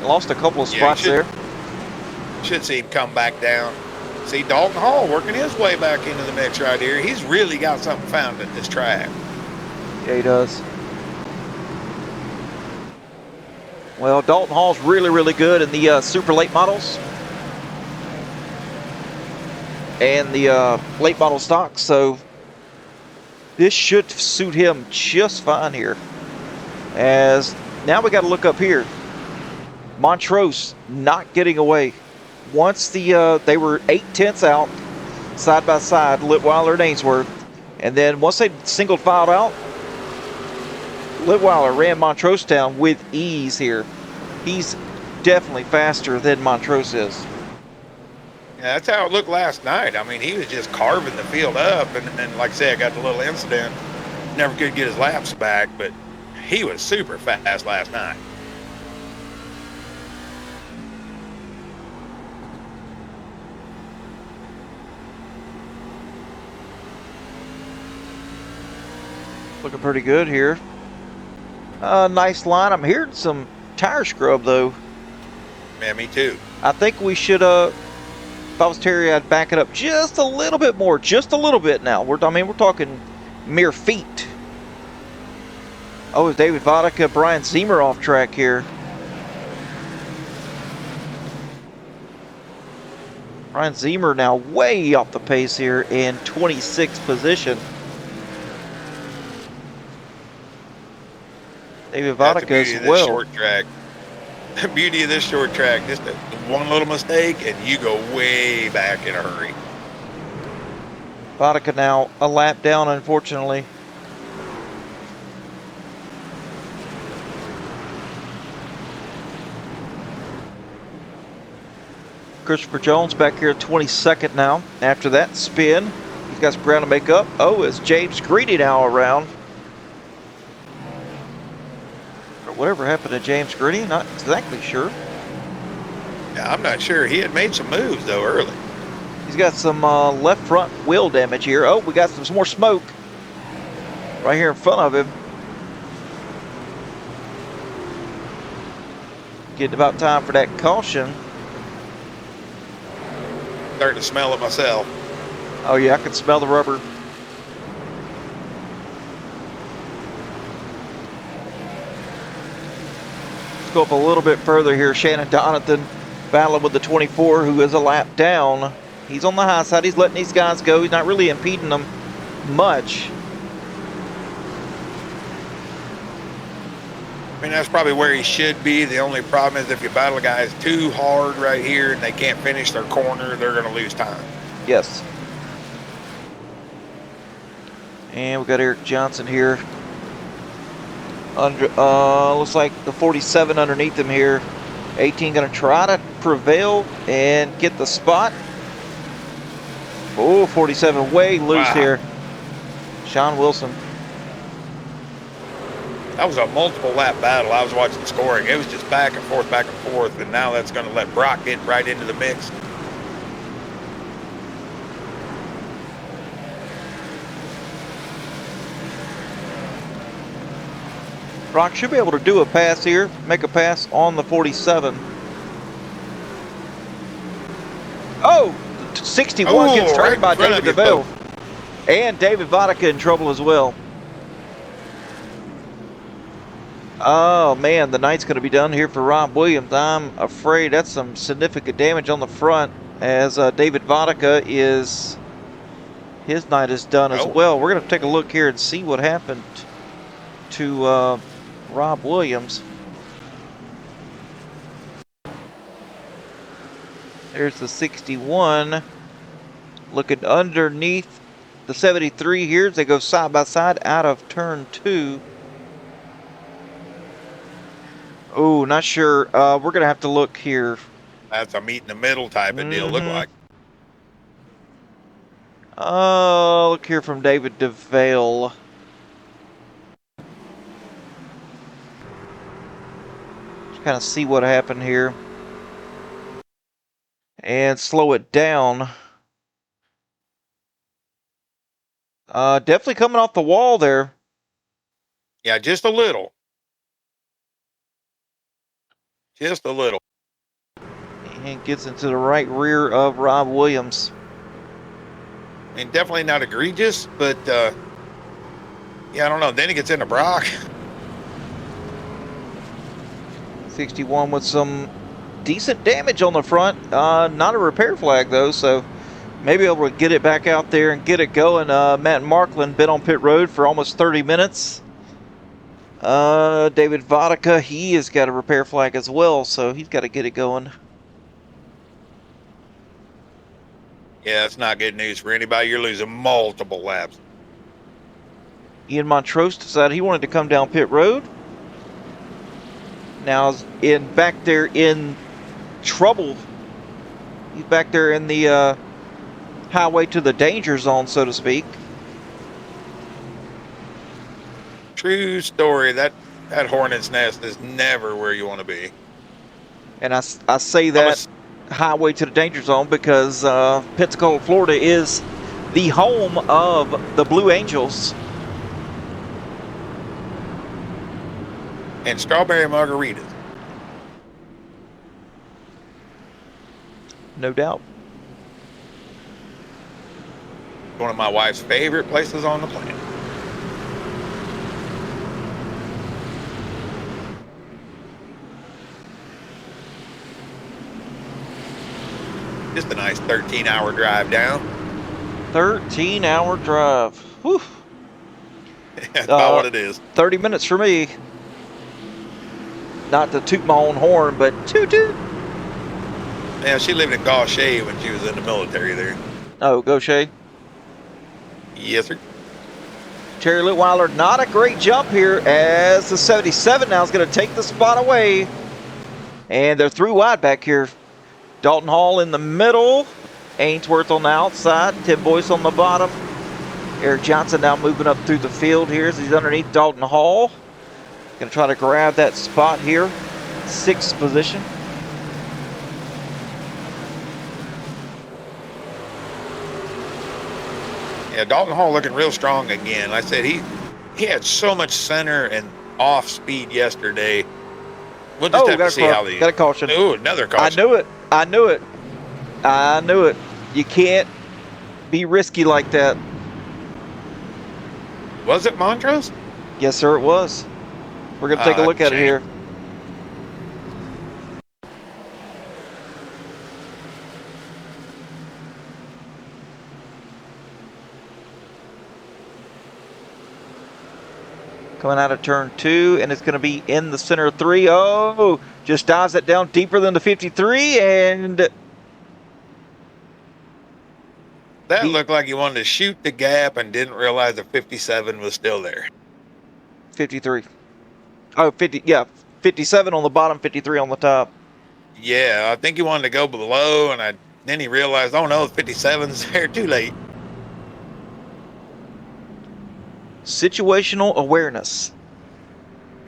Lost a couple of spots there. Should see him come back down. See Dalton Hall working his way back into the mix right here. He's really got something found at this track. Yeah, he does. Well, Dalton Hall's really, really good in the super late models and the late model stocks, so this should suit him just fine here. As now we got to look up here. Montrose not getting away. Once the they were 8/10 out, side by side, Litweiler and Ainsworth, and then once they single filed out, Litweiler ran Montrose down with ease here. He's definitely faster than Montrose is. Yeah, that's how it looked last night. I mean, he was just carving the field up, and like I said, I got the little incident. Never could get his laps back, but he was super fast last night. Looking pretty good here. Nice line. I'm hearing some tire scrub though. Yeah, me too. I think we should, if I was Terry, I'd back it up just a little bit more, just a little bit now. We're talking mere feet. Oh, is David Vodka, Brian Ziemer off track here. Brian Ziemer now way off the pace here in 26th position. David Vodka as well. Short track. The beauty of this short track, just one little mistake and you go way back in a hurry. Vodka now a lap down, unfortunately. Christopher Jones back here at 22nd now. After that spin, he's got some ground to make up. Oh, it's James Greedy now around. Whatever happened to James Greedy, not exactly sure. Yeah, I'm not sure. He had made some moves though early. He's got some left front wheel damage here. Oh, we got some more smoke right here in front of him. Getting about time for that caution. Starting to smell it myself. Oh yeah, I can smell the rubber. Let's go up a little bit further here. Shannon Donathan battling with the 24, who is a lap down. He's on the high side. He's letting these guys go. He's not really impeding them much. I mean, that's probably where he should be. The only problem is if you battle guys too hard right here and they can't finish their corner, they're going to lose time. Yes. And we got Eric Johnson here. Under, looks like the 47 underneath him here. 18 going to try to prevail and get the spot. Oh, 47 way loose here. Sean Wilson. That was a multiple lap battle. I was watching the scoring. It was just back and forth, and now that's going to let Brock get right into the mix. Brock should be able to do a pass here, make a pass on the 47. Oh, 61 gets turned by David DeVille. And David Vodka in trouble as well. Oh man, the night's going to be done here for Rob Williams. I'm afraid that's some significant damage on the front, as David Vodka is, his night is done as well. We're going to take a look here and see what happened to Rob Williams. There's the 61 looking underneath the 73 here as they go side by side out of turn 2. Oh, not sure. We're going to have to look here. That's a meet in the middle type of deal, look like. Look here from David DeVale. Just kind of see what happened here. And slow it down. Definitely coming off the wall there. Yeah, just a little. Just a little. And gets into the right rear of Rob Williams. I mean, definitely not egregious, but yeah, I don't know. Then he gets into Brock. 61 with some decent damage on the front. Not a repair flag though, so maybe able to get it back out there and get it going. Matt Markland been on pit road for almost 30 minutes. David Vodka, he has got a repair flag as well, so he's got to get it going. Yeah, that's not good news for anybody. You're losing multiple laps. Ian Montrose decided he wanted to come down pit road. Now back there in trouble. He's back there in the highway to the danger zone, so to speak. True story. That hornet's nest is never where you want to be. And I say that highway to the danger zone because Pensacola, Florida is the home of the Blue Angels. And strawberry margaritas. No doubt. One of my wife's favorite places on the planet. Just a nice 13-hour drive down. 13-hour drive. Whew. That's about what it is. 30 minutes for me. Not to toot my own horn, but toot toot. Yeah, she lived in Gaucher when she was in the military there. Oh, Gaucher. Yes, sir. Terry Litweiler, not a great jump here as the 77 now is going to take the spot away. And they're through wide back here. Dalton Hall in the middle. Ainsworth on the outside. Tim Boyce on the bottom. Eric Johnson now moving up through the field here as he's underneath Dalton Hall. Going to try to grab that spot here. 6th position. Yeah, Dalton Hall looking real strong again. Like I said, he had so much center and off speed yesterday. We'll just have to see how these. Got a caution. Ooh, another caution. I knew it. You can't be risky like that. Was it Montrose? Yes, sir, it was. We're going to take a look at it here. Coming out of turn 2, and it's going to be in the center 3. Oh, just dives it down deeper than the 53, and that looked like he wanted to shoot the gap and didn't realize the 57 was still there. 53. Oh, 50, yeah, 57 on the bottom, 53 on the top. Yeah, I think he wanted to go below, and then he realized, oh no, the 57's there too late. Situational awareness.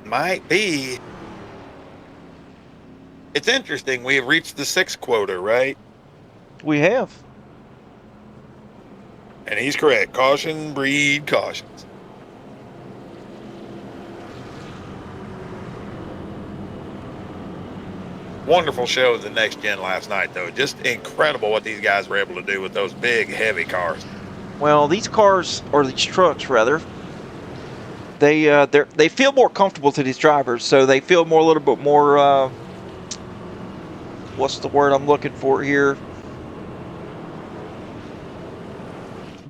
Might be. It's interesting. We have reached the 6 quota, right? We have. And he's correct. Caution, breed, cautions. Wonderful show of the next gen last night, though. Just incredible what these guys were able to do with those big, heavy cars. Well, these cars, or these trucks rather, they feel more comfortable to these drivers, so they feel a little bit more. What's the word I'm looking for here?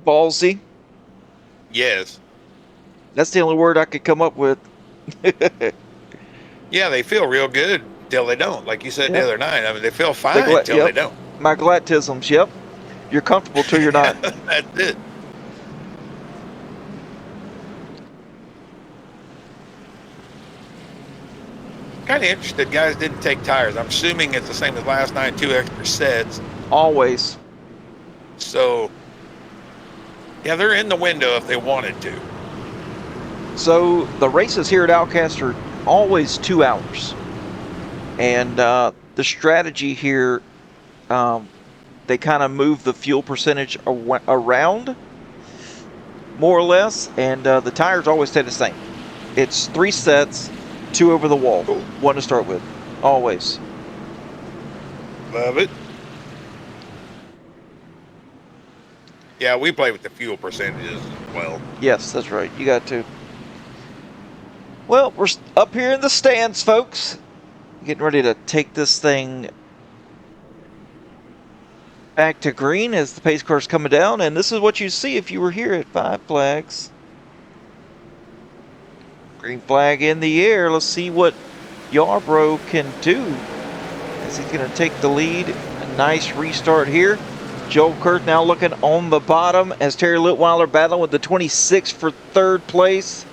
Ballsy. Yes. That's the only word I could come up with. Yeah, they feel real good till they don't. Like you said the other night. I mean, they feel fine till they don't. Magletisms, yep. You're comfortable till you're not. That's it. kind of interested. Guys didn't take tires. I'm assuming it's the same as last night, 2 extra sets. Always. So, yeah, they're in the window if they wanted to. So the races here at Outcast are always 2 hours. And the strategy here, they kind of move the fuel percentage around, more or less, and the tires always stay the same. It's 3 sets, 2 over the wall, 1 to start with, always. Love it. Yeah, we play with the fuel percentages as well. Yes, that's right. You got to. Well, we're up here in the stands, folks. Getting ready to take this thing back to green as the pace car's coming down, and this is what you see if you were here at Five Flags. Green flag in the air. Let's see what Yarbrough can do as he's going to take the lead. A nice restart here. Joel Kurth now looking on the bottom as Terry Litweiler battling with the 26 for 3rd place.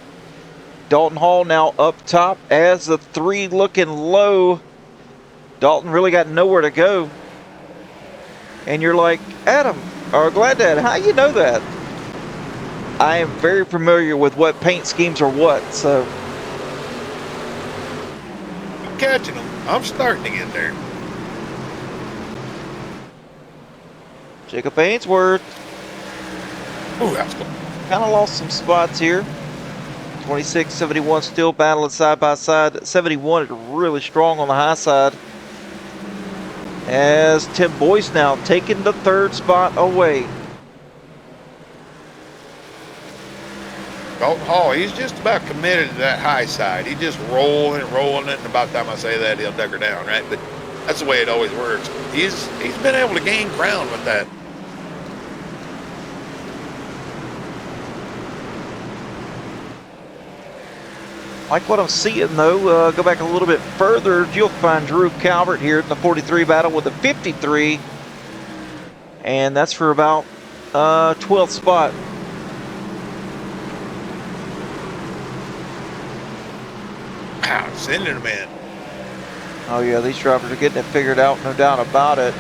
Dalton Hall now up top as the 3 looking low. Dalton really got nowhere to go. And you're like, Adam, or Gladad, how you know that? I am very familiar with what paint schemes are what, so. I'm catching them. I'm starting to get there. Jacob Ainsworth. Ooh, that's cool. Kind of lost some spots here. 26, 71 still battling side by side. 71 is really strong on the high side. As Tim Boyce now taking the 3rd spot away. Dalton Hall, he's just about committed to that high side. He just rolling it, and about the time I say that, he'll duck her down, right? But that's the way it always works. He's been able to gain ground with that. Like what I'm seeing, though, go back a little bit further, you'll find Drew Calvert here in the 43 battle with a 53. And that's for about 12th spot. Wow, sending him in. Oh, yeah, these drivers are getting it figured out, no doubt about it.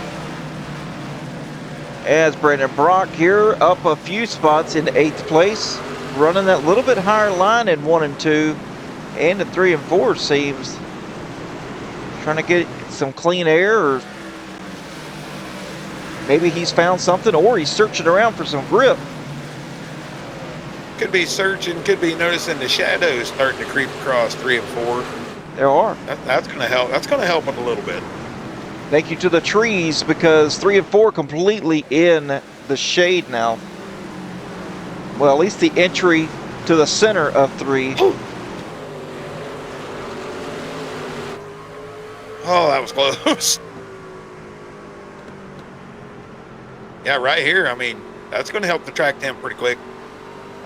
As Brandon Brock here up a few spots in 8th place, running that little bit higher line in 1 and 2. And in 3 and 4 seems trying to get some clean air, or maybe he's found something, or he's searching around for some grip. Could be searching, could be noticing the shadows starting to creep across 3 and 4. There are. That's going to help. That's going to help him a little bit. Thank you to the trees, because 3 and 4 completely in the shade now. Well, at least the entry to the center of 3. Oh, that was close. Yeah, right here. I mean, that's going to help the track temp pretty quick.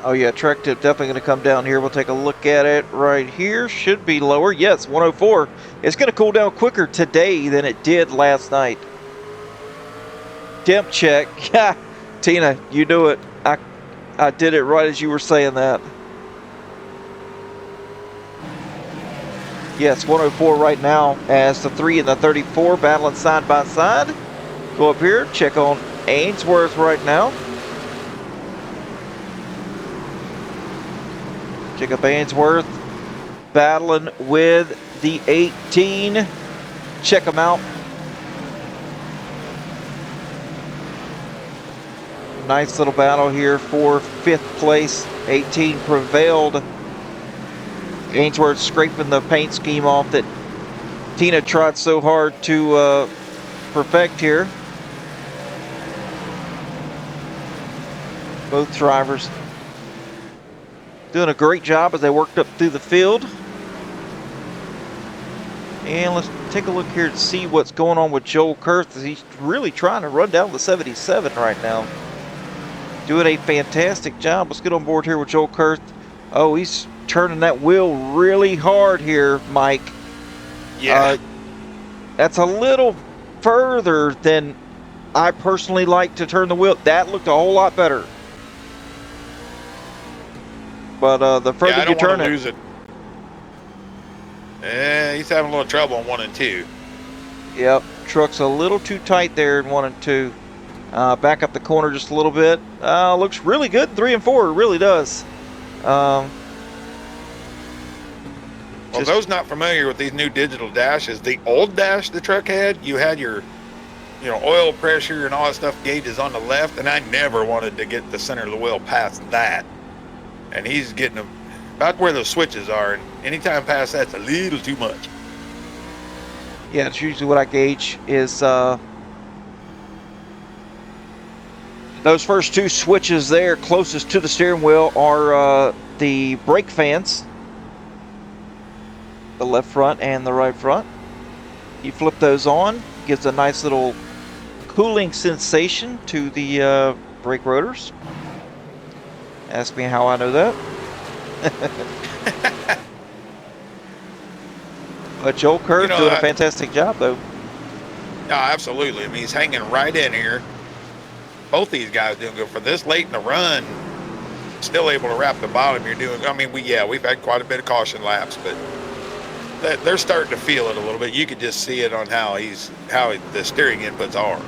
Oh yeah, track tip definitely going to come down here. We'll take a look at it right here. Should be lower. Yes, 104. It's going to cool down quicker today than it did last night. Temp check. Yeah, Tina, you knew it. I did it right as you were saying that. Yes, 104 right now as the 3 and the 34 battling side by side. Go up here, check on Ainsworth right now. Jacob Ainsworth battling with the 18. Check them out. Nice little battle here for 5th place. 18 prevailed. Ainsworth scraping the paint scheme off that Tina tried so hard to perfect here. Both drivers doing a great job as they worked up through the field. And let's take a look here to see what's going on with Joel Kurth, as he's really trying to run down the 77 right now. Doing a fantastic job. Let's get on board here with Joel Kurth. Oh, he's turning that wheel really hard here, Mike. Yeah. That's a little further than I personally like to turn the wheel. That looked a whole lot better. But the further you turn it, He's having a little trouble on 1 and 2. Yep, truck's a little too tight there in 1 and 2. Back up the corner just a little bit. Looks really good in 3 and 4. It really does. Well, those not familiar with these new digital dashes, the old dash the truck had, you had your, oil pressure and all that stuff gauges on the left, and I never wanted to get the center of the wheel past that. And he's getting them about where the switches are, and anytime past that's a little too much. Yeah, it's usually what I gauge is those first 2 switches there closest to the steering wheel are the brake fans, the left front and the right front. You flip those on, gives a nice little cooling sensation to the brake rotors. Ask me how I know that. But Joel Kerr's doing a fantastic job, though. Yeah, absolutely. I mean, he's hanging right in here. Both these guys doing good for this late in the run. Still able to wrap the bottom. We've had quite a bit of caution laps, but they're starting to feel it a little bit. You could just see it on how the steering inputs are.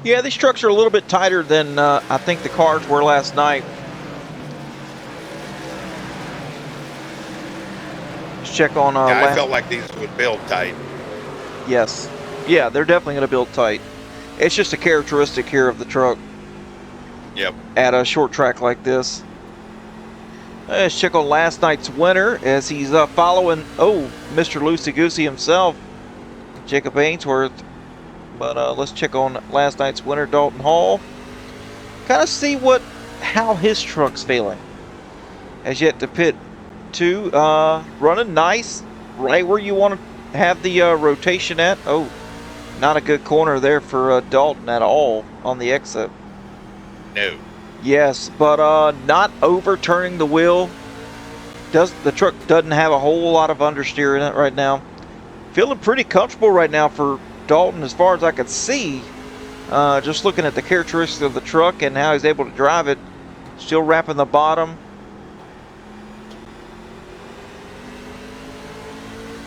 Yeah, these trucks are a little bit tighter than I think the cars were last night. Let's check on. I felt like these would build tight. Yes. Yeah, they're definitely going to build tight. It's just a characteristic here of the truck. Yep. At a short track like this. Let's check on last night's winner as he's following, Mr. Loosey Goosey himself, Jacob Ainsworth. But let's check on last night's winner, Dalton Hall. Kind of see how his truck's feeling. As yet to pit 2, running nice, right where you want to have the rotation at. Oh, not a good corner there for Dalton at all on the exit. No. Yes, but not overturning the wheel. The truck doesn't have a whole lot of understeer in it right now. Feeling pretty comfortable right now for Dalton as far as I could see. Just looking at the characteristics of the truck and how he's able to drive it. Still wrapping the bottom.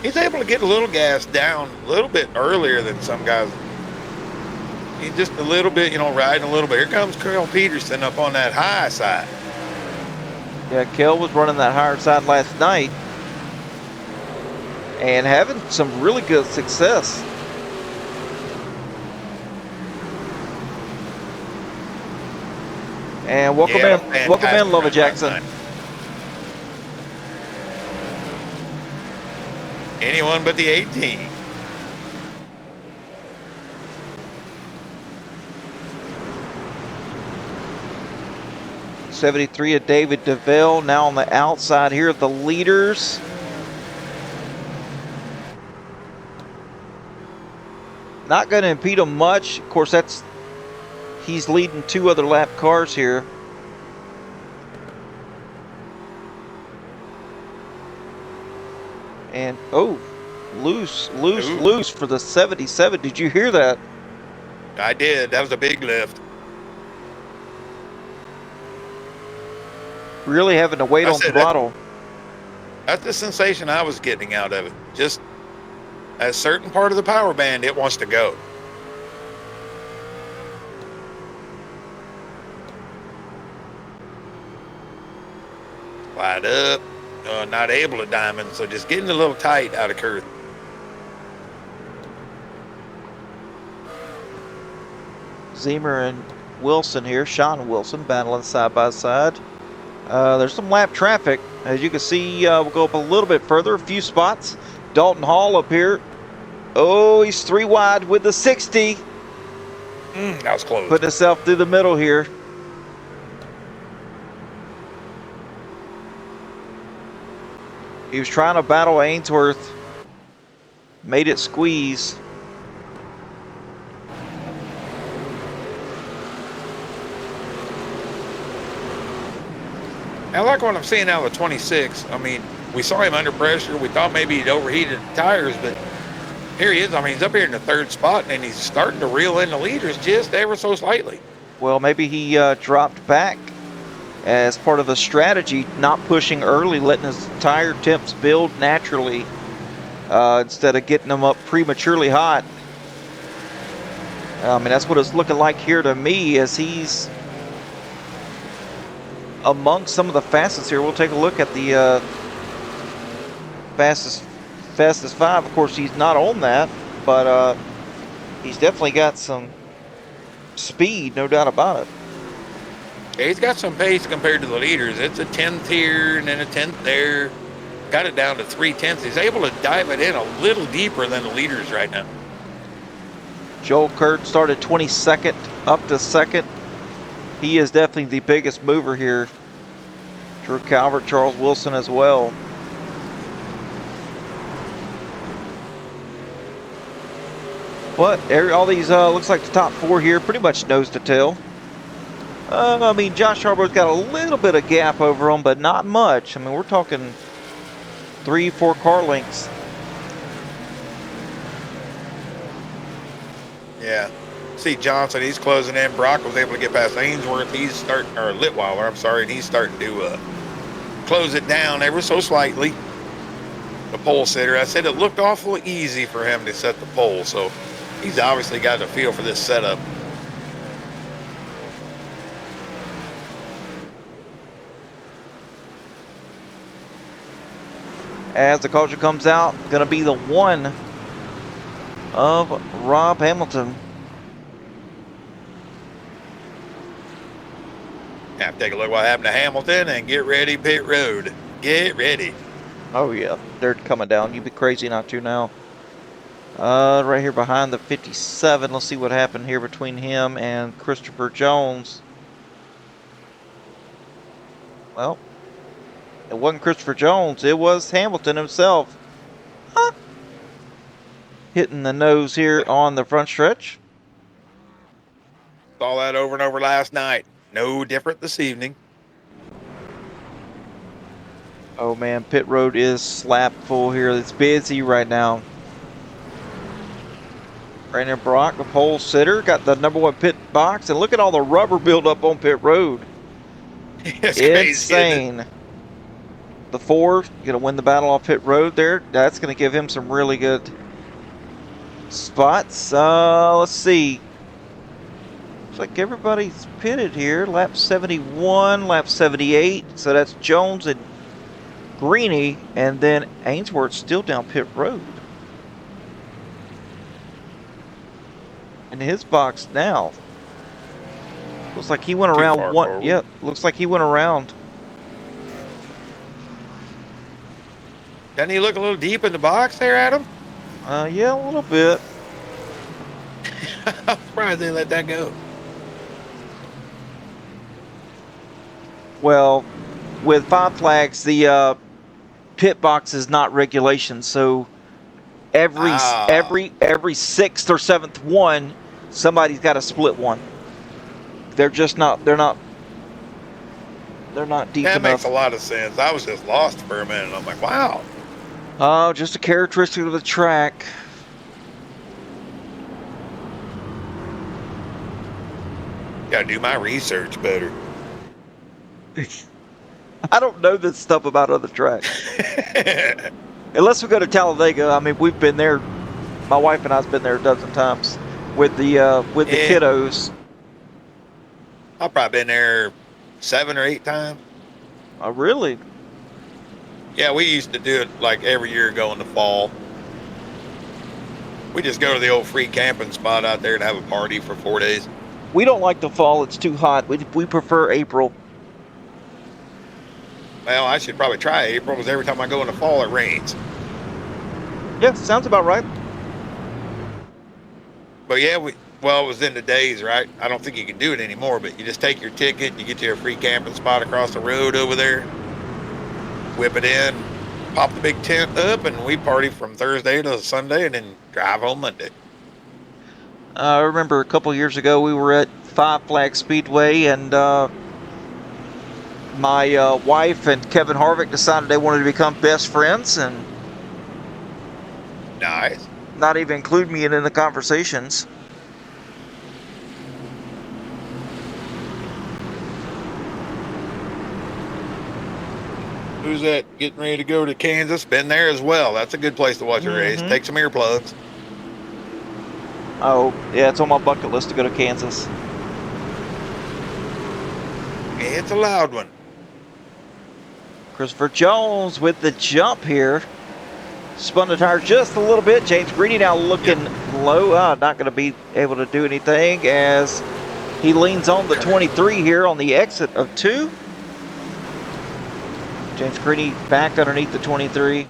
He's able to get a little gas down a little bit earlier than some guys. He's just a little bit, riding a little bit. Here comes Carl Peterson up on that high side. Yeah, Kel was running that higher side last night and having some really good success. And welcome in, Lova Jackson. Anyone but the 18. '73 of David DeVille now on the outside here of the leaders. Not going to impede him much. Of course, he's leading 2 other lap cars here. And loose for the 77. Did you hear that? I did. That was a big lift. Really having to wait on throttle. That's the sensation I was getting out of it. Just a certain part of the power band, it wants to go. Wide up. Not able to diamond, so just getting a little tight out of curve. Zemer and Wilson here, Sean Wilson battling side by side. There's some lap traffic. As you can see, we'll go up a little bit further, a few spots. Dalton Hall up here. Oh, he's 3 wide with the 60. That was close. Putting himself through the middle here. He was trying to battle Ainsworth. Made it squeeze. I like what I'm seeing out of the 26. I mean, we saw him under pressure. We thought maybe he'd overheated the tires, but here he is. I mean, he's up here in the 3rd spot, and he's starting to reel in the leaders just ever so slightly. Well, maybe he dropped back as part of a strategy, not pushing early, letting his tire temps build naturally instead of getting them up prematurely hot. I mean, that's what it's looking like here to me, as he's among some of the fastest here. We'll take a look at the fastest five. Of course, he's not on that, but he's definitely got some speed, no doubt about it. Yeah, he's got some pace compared to the leaders. It's a 10th here and then a 10th there. Got it down to 3/10. He's able to dive it in a little deeper than the leaders right now. Joel Kurt started 22nd up to second. He is definitely the biggest mover here. Drew Calvert, Charles Wilson as well. But all these looks like the top four here pretty much nose to tail. I mean, Josh Harbour's got a little bit of gap over him, but not much. I mean, we're talking 3-4 car lengths. Yeah. See Johnson, he's closing in. Brock was able to get past Ainsworth. He's starting, or Litweiler, I'm sorry, and he's starting to close it down ever so slightly. The pole sitter, I said it looked awful easy for him to set the pole, so he's obviously got a feel for this setup. As the caution comes out, going to be the one of Rob Hamilton. Have to take a look what happened to Hamilton and get ready, pit road. Get ready. Oh yeah, they're coming down. You'd be crazy not to now. Right here behind the 57. Let's see what happened here between him and Christopher Jones. Well, it wasn't Christopher Jones. It was Hamilton himself. Huh. Hitting the nose here on the front stretch. Saw that over and over last night. No different this evening. Oh man, pit road is slap full here. It's busy right now. Brandon Brock, the pole sitter, got the #1 pit box, and look at all the rubber buildup on pit road. It's insane. Crazy, the 4 gonna win the battle off pit road there. That's gonna give him some really good spots. Let's see. Looks like everybody's pitted here. Lap 71, lap 78. So that's Jones and Greeny, and then Ainsworth still down pit road. In his box now. Looks like he went around one. Forward. Yeah, looks like he went around. Doesn't he look a little deep in the box there, Adam? Yeah, a little bit. I'm surprised they let that go. Well, with Five Flags, the pit box is not regulation, so every 6th or 7th one, somebody's got to split one. They're just not. They're not deep That enough. makes a lot of sense. I was just lost for a minute. I'm like, wow. Oh, just a characteristic of the track. Gotta do my research better. I don't know this stuff about other tracks. Unless we go to Talladega. I mean, we've been there. My wife and I's been there a dozen times with the kiddos. I've probably been there 7 or 8 times. Oh, really? Yeah, we used to do it like every year go in the fall. We just go to the old free camping spot out there and have a party for 4 days. We don't like the fall. It's too hot. We prefer April. Well, I should probably try April because every time I go in the fall, it rains. Yeah, sounds about right. But yeah, it was in the days, right? I don't think you can do it anymore, but you just take your ticket, you get to a free camping spot across the road over there, whip it in, pop the big tent up, and we party from Thursday to Sunday and then drive home Monday. I remember a couple years ago we were at Five Flags Speedway, and my wife and Kevin Harvick decided they wanted to become best friends and Nice. not even include me in the conversations. who's that getting ready to go to Kansas, been there as well. That's a good place to watch a race. Mhm. Take some earplugs. Oh, yeah, it's on my bucket list to go to Kansas. It's a loud one. Christopher Jones with the jump here. Spun the tire just a little bit. James Greeny now looking low. Not going to be able to do anything as he leans on the 23 here on the exit of 2. James Greeny back underneath the 23.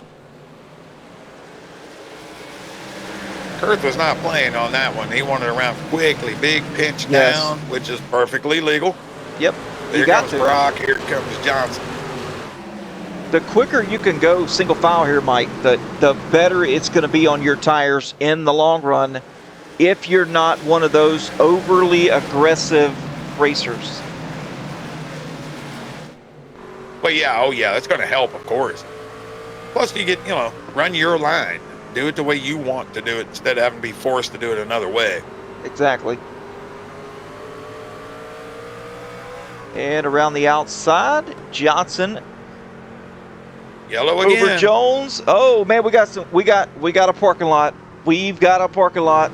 Kurth was not playing on that one. He wanted around quickly. Big pinch down, which is perfectly legal. Yep. Here comes Brock. Here comes Johnson. The quicker you can go single file here, Mike, the better it's going to be on your tires in the long run if you're not one of those overly aggressive racers. But yeah, oh yeah, that's going to help, of course. Plus, you get, run your line. Do it the way you want to do it instead of having to be forced to do it another way. Exactly. And around the outside, Johnson. Yellow again. Over Jones. Oh man, we got a parking lot. We've got a parking lot.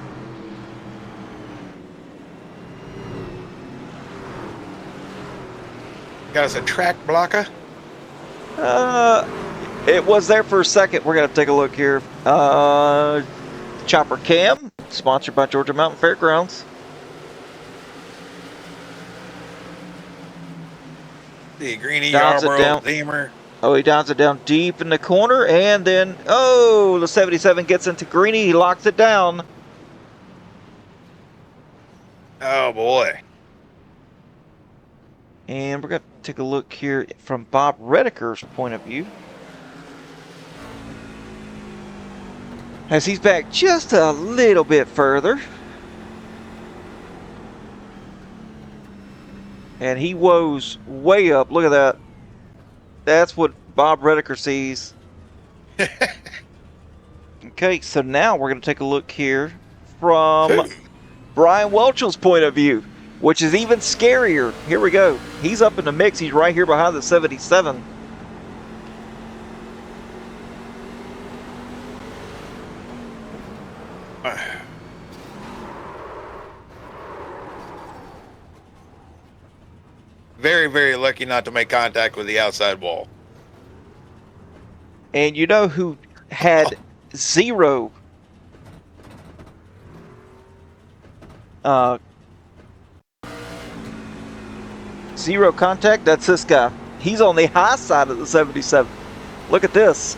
Got us a track blocker. It was there for a second. We're gonna take a look here. Chopper Cam, sponsored by Georgia Mountain Fairgrounds. The Greeny, Yarborough, Zemer. Oh, he downs it down deep in the corner, and then, the 77 gets into Greeny. He locks it down. Oh, boy. And we're going to take a look here from Bob Redeker's point of view. As he's back just a little bit further. And he woes way up. Look at that. That's what Bob Redeker sees. Okay, so now we're going to take a look here from Brian Welchell's point of view, which is even scarier. Here we go. He's up in the mix. He's right here behind the 77. Very, very lucky not to make contact with the outside wall. And you know who had zero contact? That's this guy. He's on the high side of the 77. Look at this.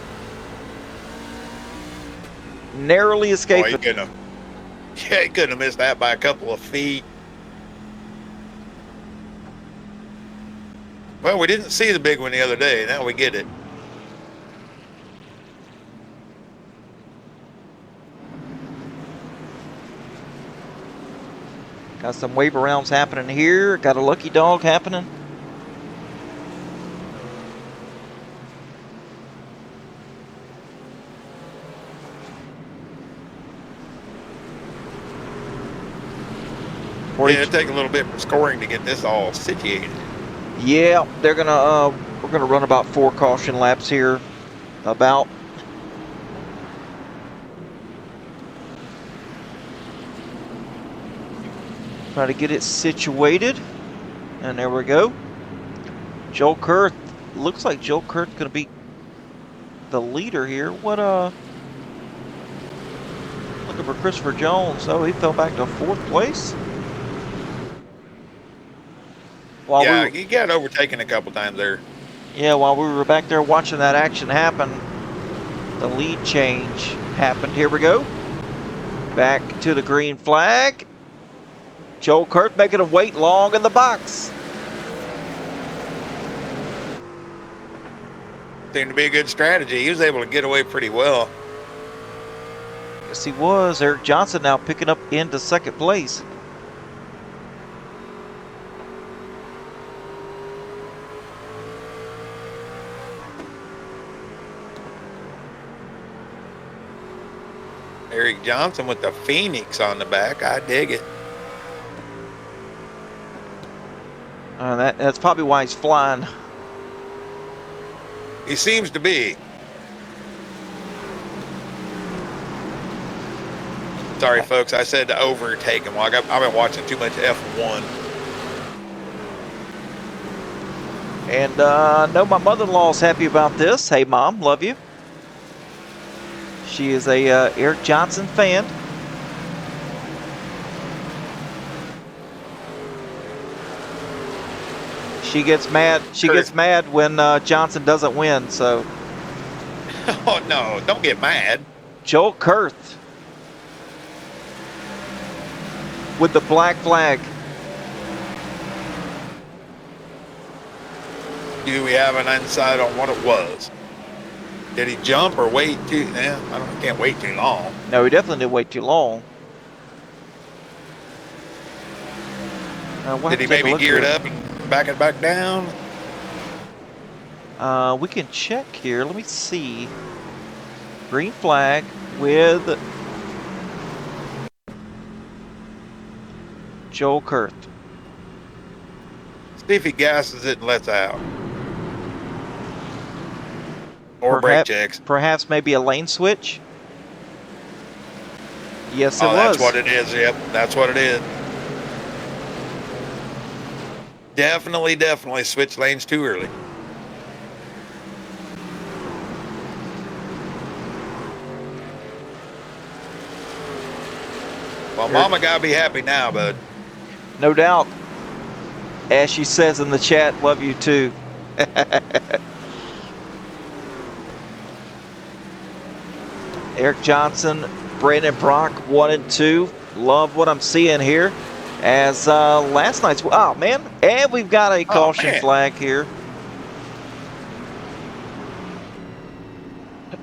Narrowly escaping. He couldn't have missed that by a couple of feet. Well, we didn't see the big one the other day. Now we get it. Got some wave arounds happening here. Got a lucky dog happening. Yeah, it'll take a little bit for scoring to get this all situated. Yeah, they're gonna we're gonna run about 4 caution laps here. About. Try to get it situated. And there we go. Joel Kurth. Looks like Joel Kurth's gonna be the leader here. What looking for Christopher Jones. Oh, he fell back to 4th place. He got overtaken a couple times there. Yeah, while we were back there watching that action happen, the lead change happened. Here we go. Back to the green flag. Joel Kurth making him wait long in the box. Seemed to be a good strategy. He was able to get away pretty well. Yes, he was. Eric Johnson now picking up into 2nd place. Eric Johnson with the Phoenix on the back. I dig it. That's probably why he's flying. He seems to be. Sorry, folks. I said to overtake him. Well, I've been watching too much F1. And I know my mother-in-law's happy about this. Hey, Mom, love you. She is a Eric Johnson fan. She gets mad. She gets mad when Johnson doesn't win. So. Oh no! Don't get mad. Joel Kurth with the black flag. Do we have an insight on what it was? Did he jump or wait too? Yeah, I can't wait too long. No, he definitely didn't wait too long. Did he maybe gear it up and back it back down? We can check here. Let me see. Green flag with Joel Kurth. See if he gasses it and lets out. Or brake checks. Perhaps maybe a lane switch. Yes, it was. That's what it is. Yep, that's what it is. Definitely switch lanes too early. Well, Mama gotta be happy now, bud. No doubt. As she says in the chat, love you too. Eric Johnson, Brandon Brock, 1 and 2. Love what I'm seeing here. As last night's, oh man, and we've got a caution flag here.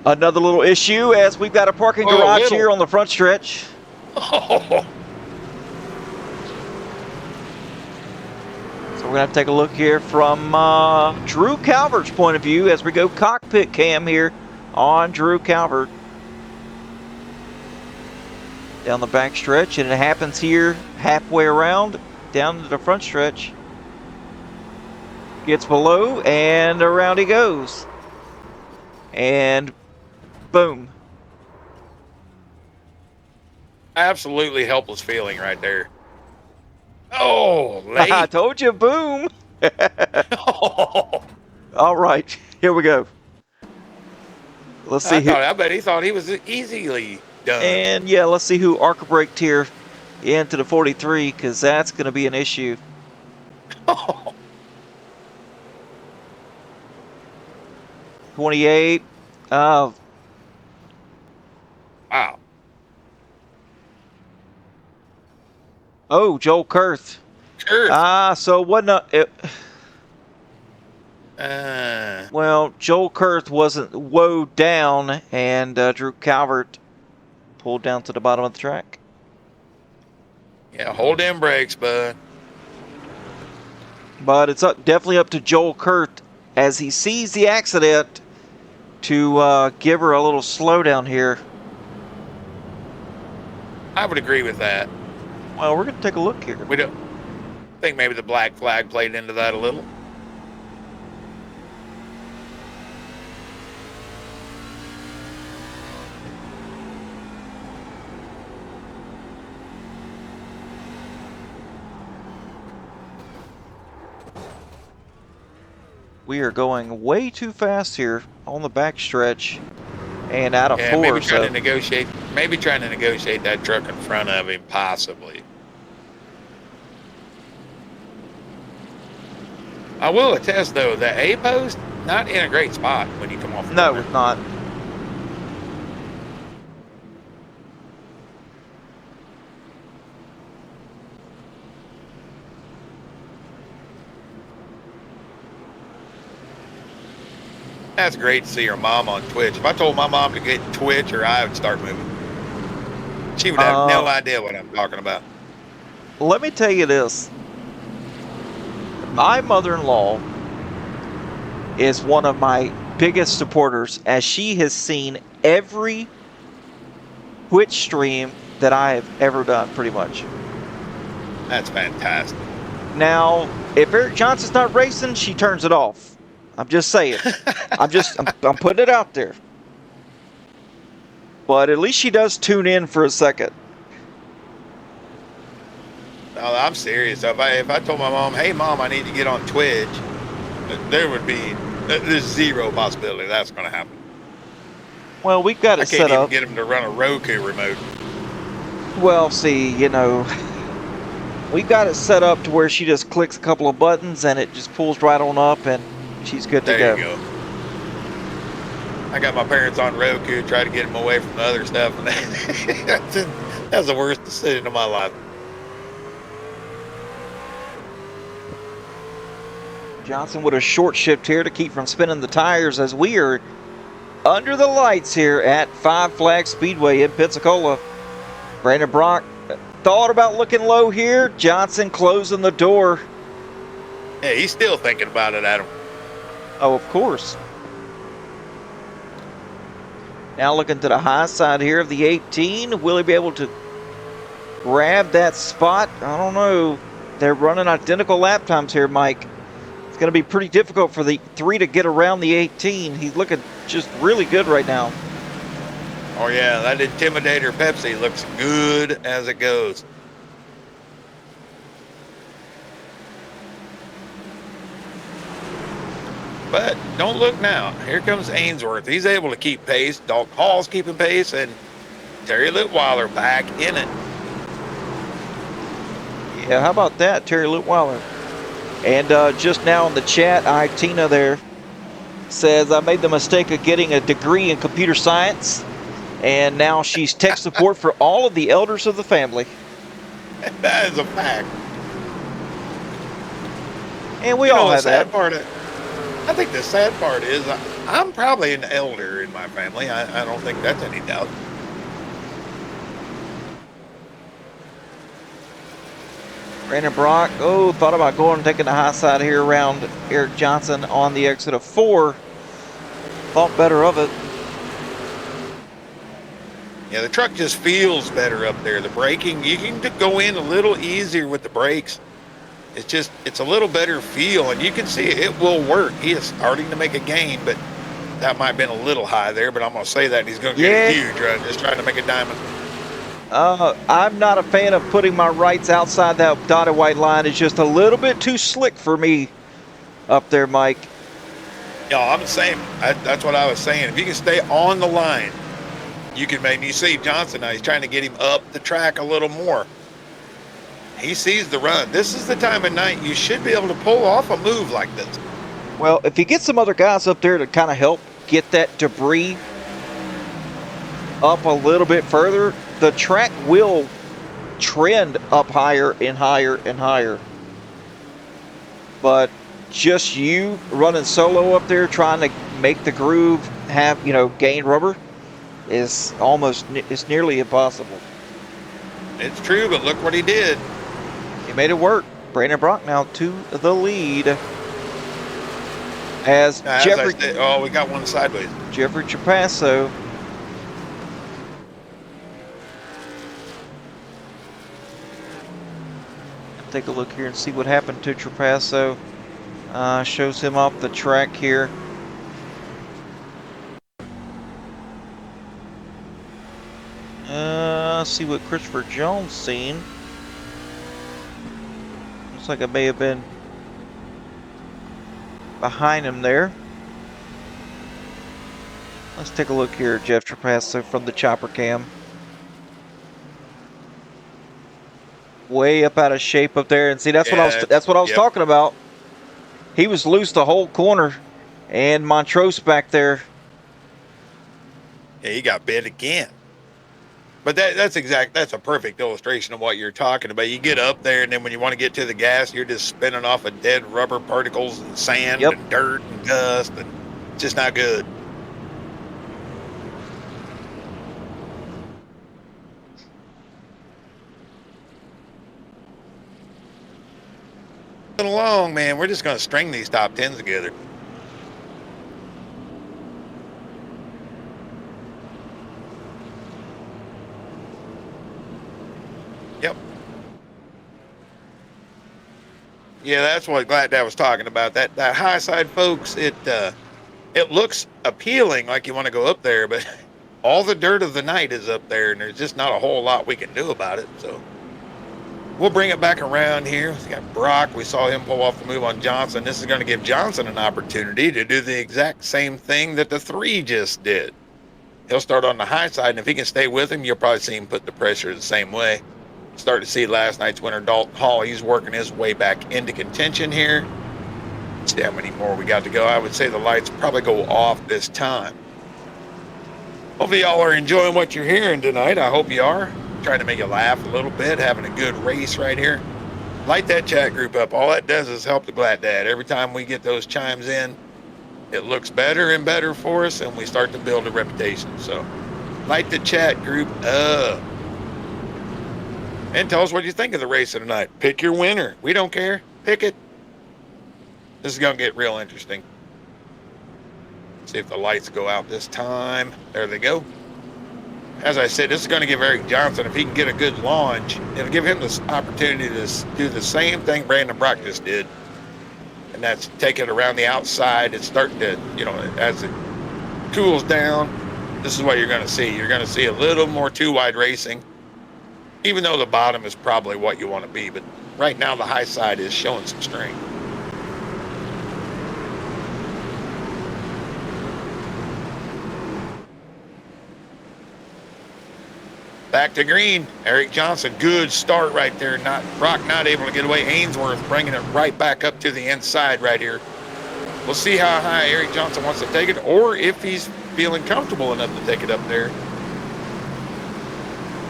Another little issue as we've got a parking garage here on the front stretch. Oh. So we're going to have to take a look here from Drew Calvert's point of view as we go cockpit cam here on Drew Calvert. Down the back stretch, and it happens here halfway around, down to the front stretch. Gets below, and around he goes. And boom. Absolutely helpless feeling right there. Oh, late. I told you, boom. All right, here we go. Let's see. I bet he thought he was easily done. And yeah, let's see who arc braked here into the 43, because that's going to be an issue. 28. Wow. Oh, Joel Kurth. So wasn't well, Joel Kurth wasn't woed down, and Drew Calvert pulled down to the bottom of the track. Yeah, hold them brakes, bud. But it's definitely up to Joel Kurth as he sees the accident to give her a little slowdown here. I would agree with that. Well, we're going to take a look here. We don't think maybe the black flag played into that a little. We are going way too fast here on the back stretch and out of four. Maybe trying to negotiate that truck in front of him, possibly. I will attest, though, the A post, not in a great spot when you come off the corner. No, it's not. That's great to see your mom on Twitch. If I told my mom to get Twitch, or I would start moving. She would have no idea what I'm talking about. Let me tell you this. My mother-in-law is one of my biggest supporters, as she has seen every Twitch stream that I have ever done, pretty much. That's fantastic. Now, if Eric Johnson's not racing, she turns it off. I'm just saying. I'm putting it out there. But at least she does tune in for a second. No, I'm serious. If I told my mom, "Hey, mom, I need to get on Twitch," there's zero possibility that's going to happen. Well, we've got I it can't set even up. get him to run a Roku remote. Well, see, we got it set up to where she just clicks a couple of buttons and it just pulls right on up and she's good to There go. you go. I got my parents on Roku, try to get them away from the other stuff, and that's the worst decision of my life. Johnson with a short shift here to keep from spinning the tires as we are under the lights here at Five Flags Speedway in Pensacola. Brandon Brock thought about looking low here. Johnson closing the door. Yeah, he's still thinking about it, Adam. Oh, of course. Now looking to the high side here of the 18. Will he be able to grab that spot? I don't know. They're running identical lap times here, Mike. It's going to be pretty difficult for the 3 to get around the 18. He's looking just really good right now. Oh, yeah, that Intimidator Pepsi looks good as it goes. But don't look now. Here comes Ainsworth. He's able to keep pace. Dalton Hall's keeping pace, and Terry Litweiler back in it. Yeah, how about that, Terry Litweiler? And just now in the chat, Tina there says, I made the mistake of getting a degree in computer science, and now she's tech support for all of the elders of the family. That is a fact. And we all have that. I think the sad part is I'm probably an elder in my family. I don't think that's any doubt. Brandon Brock, thought about going and taking the high side here around Eric Johnson on the exit of 4. Thought better of it. Yeah, the truck just feels better up there. The braking, you can go in a little easier with the brakes. It's a little better feel, and you can see it will work. He is starting to make a gain, but that might have been a little high there, but I'm going to say that he's going to get a huge run just trying to make a diamond. I'm not a fan of putting my rights outside that dotted white line. It's just a little bit too slick for me up there, Mike. Yeah, I'm the same. That's what I was saying. If you can stay on the line, you can maybe, you see Johnson now, he's trying to get him up the track a little more. He sees the run. This is the time of night you should be able to pull off a move like this. Well, if you get some other guys up there to kind of help get that debris up a little bit further, the track will trend up higher and higher and higher. But just you running solo up there trying to make the groove have, gain rubber is it's nearly impossible. It's true, but look what he did. He made it work. Brandon Brock now to the lead. As Jeffrey, we got one sideways. Jeffrey Trapasso. Take a look here and see what happened to Trapasso. Shows him off the track here. See what Christopher Jones seen. Looks like it may have been behind him there. Let's take a look here at Jeff Trapasso from the chopper cam. Way up out of shape up there, and see that's what I was talking about. He was loose the whole corner, and Montrose back there. Yeah, he got bit again. But that's a perfect illustration of what you're talking about. You get up there, and then when you want to get to the gas, you're just spinning off of dead rubber particles and sand and dirt and dust, and it's just not good. Along, man, we're just going to string these top 10s together. Yep. Yeah, that's what Glad Dad was talking about. That high side, folks. It looks appealing, like you want to go up there, but all the dirt of the night is up there, and there's just not a whole lot we can do about it. So we'll bring it back around here. We got Brock. We saw him pull off the move on Johnson. This is going to give Johnson an opportunity to do the exact same thing that the 3 just did. He'll start on the high side, and if he can stay with him, you'll probably see him put the pressure the same way. Start to see last night's winner, Dalton Hall. He's working his way back into contention here. See how many more we got to go. I would say the lights probably go off this time. Hopefully y'all are enjoying what you're hearing tonight. I hope you are. Trying to make you laugh a little bit, having a good race right here. Light that chat group up. All that does is help the Glad Dad. Every time we get those chimes in, it looks better and better for us, and we start to build a reputation. So light the chat group up. And tell us what you think of the race of tonight. Pick your winner. We don't care. Pick it. This is going to get real interesting. See if the lights go out this time. There they go. As I said, this is going to give Eric Johnson, if he can get a good launch, it'll give him this opportunity to do the same thing Brandon Brock just did. And that's take it around the outside. It's starting to, as it cools down, this is what you're going to see. You're going to see a little more two-wide racing, even though the bottom is probably what you want to be. But right now, the high side is showing some strength. Back to green. Eric Johnson, good start right there. Brock not able to get away. Ainsworth bringing it right back up to the inside right here. We'll see how high Eric Johnson wants to take it, or if he's feeling comfortable enough to take it up there.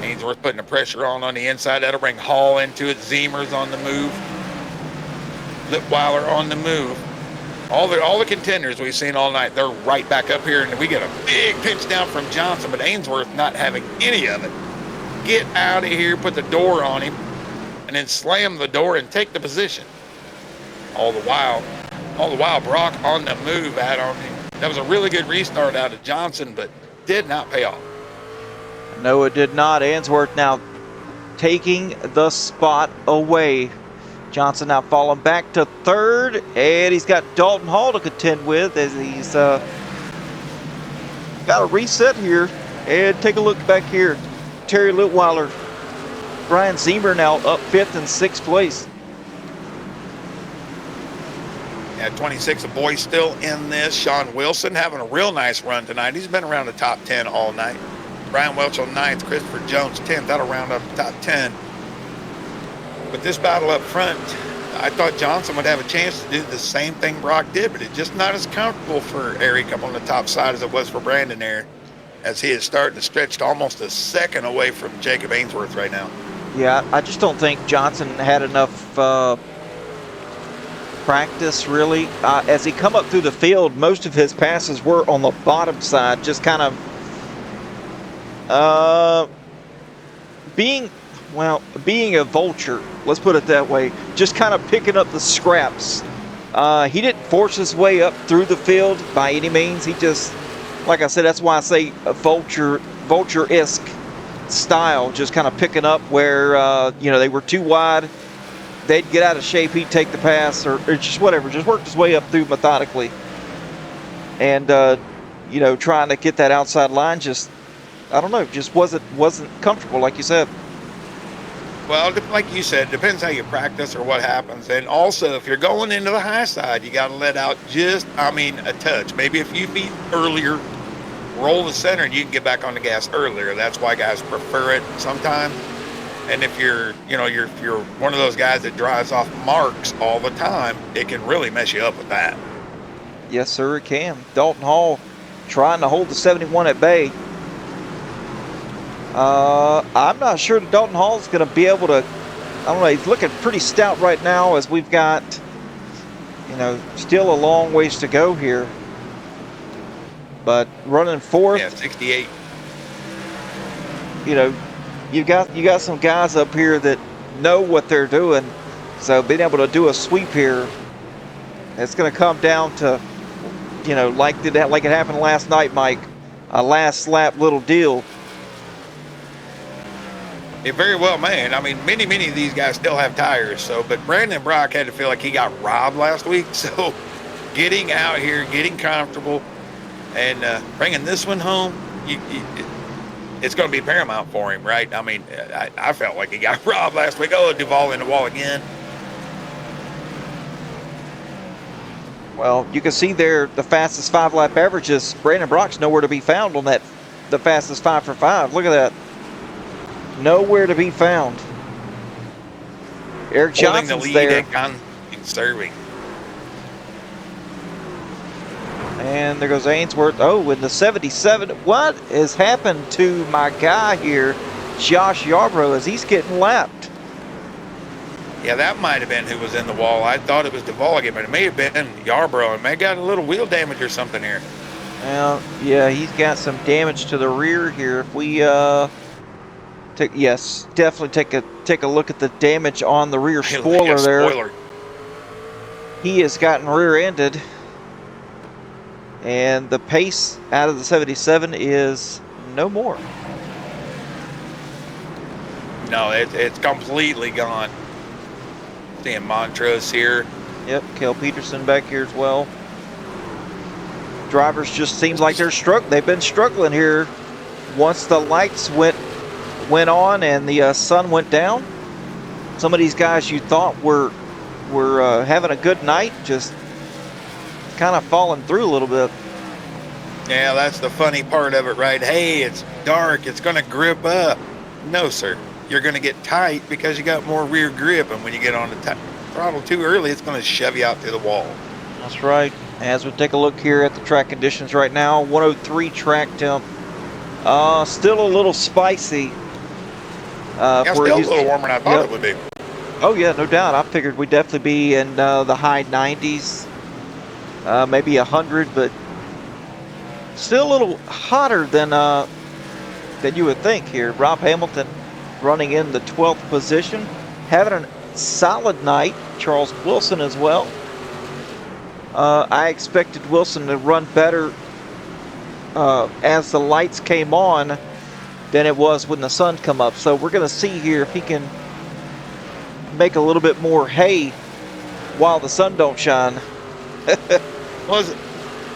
Ainsworth putting the pressure on the inside. That'll bring Hall into it. Zemer's on the move. Litweiler on the move. All the contenders we've seen all night, they're right back up here, and we get a big pinch down from Johnson, but Ainsworth not having any of it. Get out of here, put the door on him, and then slam the door and take the position. All the while, Brock on the move out on him. That was a really good restart out of Johnson, but did not pay off. No, it did not. Ainsworth now taking the spot away. Johnson now falling back to third, and he's got Dalton Hall to contend with as he's got a reset here. And take a look back here. Terry Litweiler, Brian Zemer now up 5th and 6th place. At 26, a boy still in this. Sean Wilson having a real nice run tonight. He's been around the top 10 all night. Brian Welch on 9th, Christopher Jones 10th. That'll round up the top 10. But this battle up front, I thought Johnson would have a chance to do the same thing Brock did, but it's just not as comfortable for Eric up on the top side as it was for Brandon there, as he is starting to stretch to almost a second away from Jacob Ainsworth right now. Yeah, I just don't think Johnson had enough practice, really. As he come up through the field, most of his passes were on the bottom side, just kind of being a vulture, let's put it that way, just kind of picking up the scraps. He didn't force his way up through the field by any means. He just, like I said, that's why I say a vulture-esque style, just kind of picking up where, they were too wide. They'd get out of shape, he'd take the pass, or just whatever, just worked his way up through methodically. And, trying to get that outside line just, I don't know, just wasn't comfortable, like you said. Well, like you said, depends how you practice or what happens. And also, if you're going into the high side, you got to let out a touch. Maybe a few feet earlier, roll the center, and you can get back on the gas earlier. That's why guys prefer it sometimes. And if you're one of those guys that drives off marks all the time, it can really mess you up with that. Yes, sir, it can. Dalton Hall trying to hold the 71 at bay. I'm not sure that Dalton Hall's going to be able to, I don't know, he's looking pretty stout right now as we've got, still a long ways to go here. But running fourth. Yeah, 68. You got some guys up here that know what they're doing. So being able to do a sweep here, it's going to come down to, like it happened last night, Mike, a last lap little deal. It very well may. And I mean, many of these guys still have tires. So, but Brandon Brock had to feel like he got robbed last week. So, getting out here, getting comfortable, and bringing this one home, it's going to be paramount for him, right? I mean, I felt like he got robbed last week. Oh, Duvall in the wall again. Well, you can see there the fastest 5-lap averages. Brandon Brock's nowhere to be found on that, the fastest 5 for 5. Look at that. Nowhere to be found. Eric Holding Johnson's the lead there. and conserving. And there goes Ainsworth. Oh, in the 77. What has happened to my guy here, Josh Yarbrough, as he's getting lapped? Yeah, that might have been who was in the wall. I thought it was Duvall again, but it may have been Yarbrough. And may have got a little wheel damage or something here. Well, yeah, he's got some damage to the rear here. If we yes, definitely take a look at the damage on the rear spoiler there. Spoiler. He has gotten rear-ended, and the pace out of the 77 is no more. No, it's completely gone. Seeing Montrose here. Yep, Kel Peterson back here as well. Drivers just seems like they've been struggling here. Once the lights went on and the sun went down, some of these guys you thought were having a good night just kind of falling through a little bit. Yeah, that's the funny part of it, right? Hey, it's dark, it's going to grip up. No, sir. You're going to get tight because you got more rear grip, and when you get on the throttle too early, it's going to shove you out to the wall. That's right. As we take a look here at the track conditions right now, 103 track temp. Still a little spicy. Yeah, still a little warmer than I thought it would be. Oh yeah, no doubt. I figured we'd definitely be in the high 90s, maybe 100, but still a little hotter than you would think here. Rob Hamilton running in the 12th position, having a solid night. Charles Wilson as well. I expected Wilson to run better as the lights came on than it was when the sun come up. So we're going to see here if he can make a little bit more hay while the sun don't shine. Well,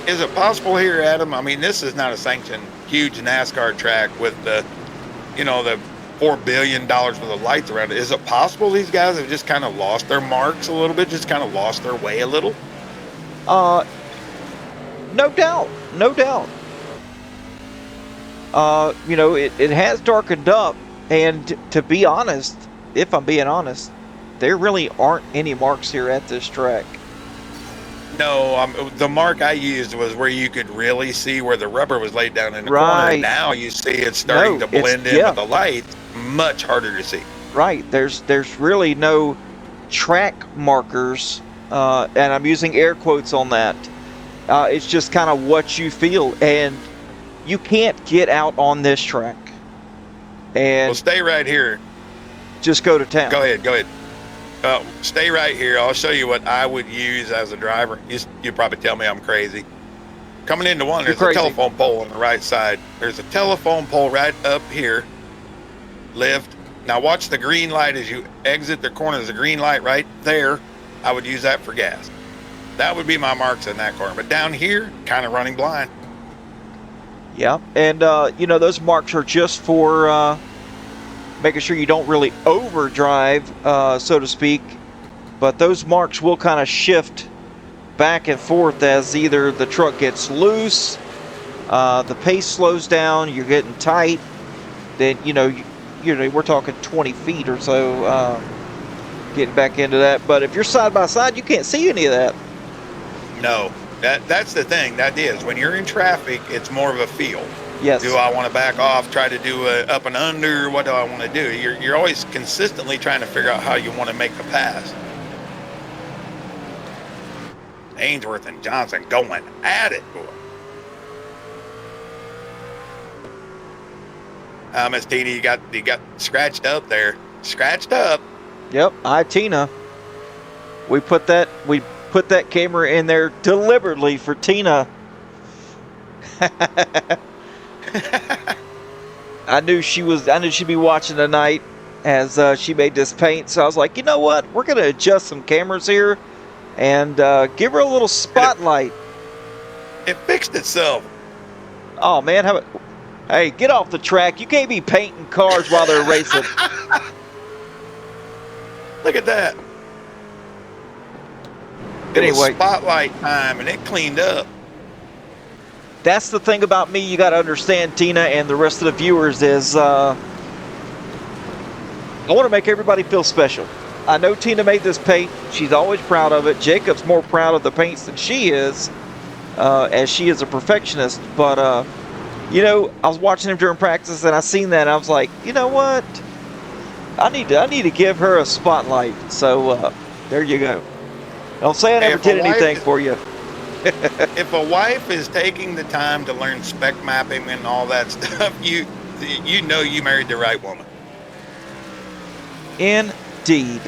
is it possible here, Adam? I mean, this is not a sanctioned huge NASCAR track with the $4 billion worth of lights around it. Is it possible these guys have just kind of lost their marks a little bit, just kind of lost their way a little? No doubt. It has darkened up, and to be honest, if I'm being honest, there really aren't any marks here at this track. No, the mark I used was where you could really see where the rubber was laid down in the corner. Now you see it's starting to blend in with the lights. Much harder to see. Right. There's really no track markers, and I'm using air quotes on that. It's just kind of what you feel, and you can't get out on this track. And well, stay right here. Just go to town. Go ahead. Stay right here. I'll show you what I would use as a driver. You probably tell me I'm crazy. Coming into one, there's a telephone pole on the right side. There's a telephone pole right up here. Lift. Now watch the green light as you exit the corner. There's a green light right there. I would use that for gas. That would be my marks in that corner. But down here, kind of running blind. Yeah, and those marks are just for making sure you don't really overdrive, so to speak. But those marks will kind of shift back and forth as either the truck gets loose, the pace slows down, you're getting tight. Then we're talking 20 feet or so, getting back into that. But if you're side by side, you can't see any of that. No, that's the thing. That is, when you're in traffic, it's more of a feel. Yes. Do I want to back off, try to do a up and under? What do I want to do? You're always consistently trying to figure out how you want to make the pass. Ainsworth and Johnson going at it, boy. Miss Tina, you got scratched up there. Scratched up. Yep, Tina. We put that camera in there deliberately for Tina. I knew she'd be watching tonight. as she made this paint. So I was like, you know what? We're going to adjust some cameras here and give her a little spotlight. It fixed itself. Oh, man. Hey, get off the track. You can't be painting cars while they're racing. Look at that. It was spotlight time, and it cleaned up. That's the thing about me you got to understand, Tina, and the rest of the viewers is I want to make everybody feel special. I know Tina made this paint. She's always proud of it. Jacob's more proud of the paints than she is, as she is a perfectionist. But, you know, I was watching him during practice, and I seen that, and I was like, you know what? I need to give her a spotlight. So there you go. Don't say I never did anything for you. If a wife is taking the time to learn spec mapping and all that stuff, you know you married the right woman. Indeed.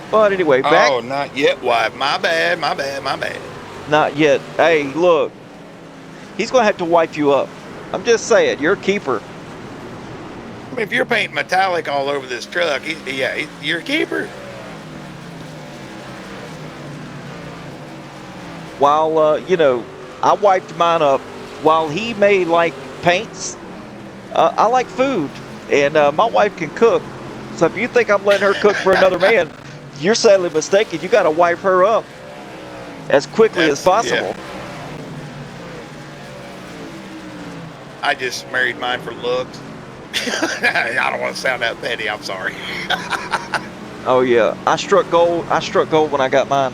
But anyway, back. Oh, not yet, wife. My bad. Not yet. Hey, look. He's going to have to wipe you up. I'm just saying, you're a keeper. I mean, if you're painting metallic all over this truck, you're a keeper. While, you know, I wiped mine up, while he may like paints, I like food. And my wife can cook. So if you think I'm letting her cook for another man, you're sadly mistaken. You got to wipe her up as quickly as possible. Yeah. I just married mine for looks. I don't want to sound that petty. I'm sorry. Oh, yeah. I struck gold. I struck gold when I got mine.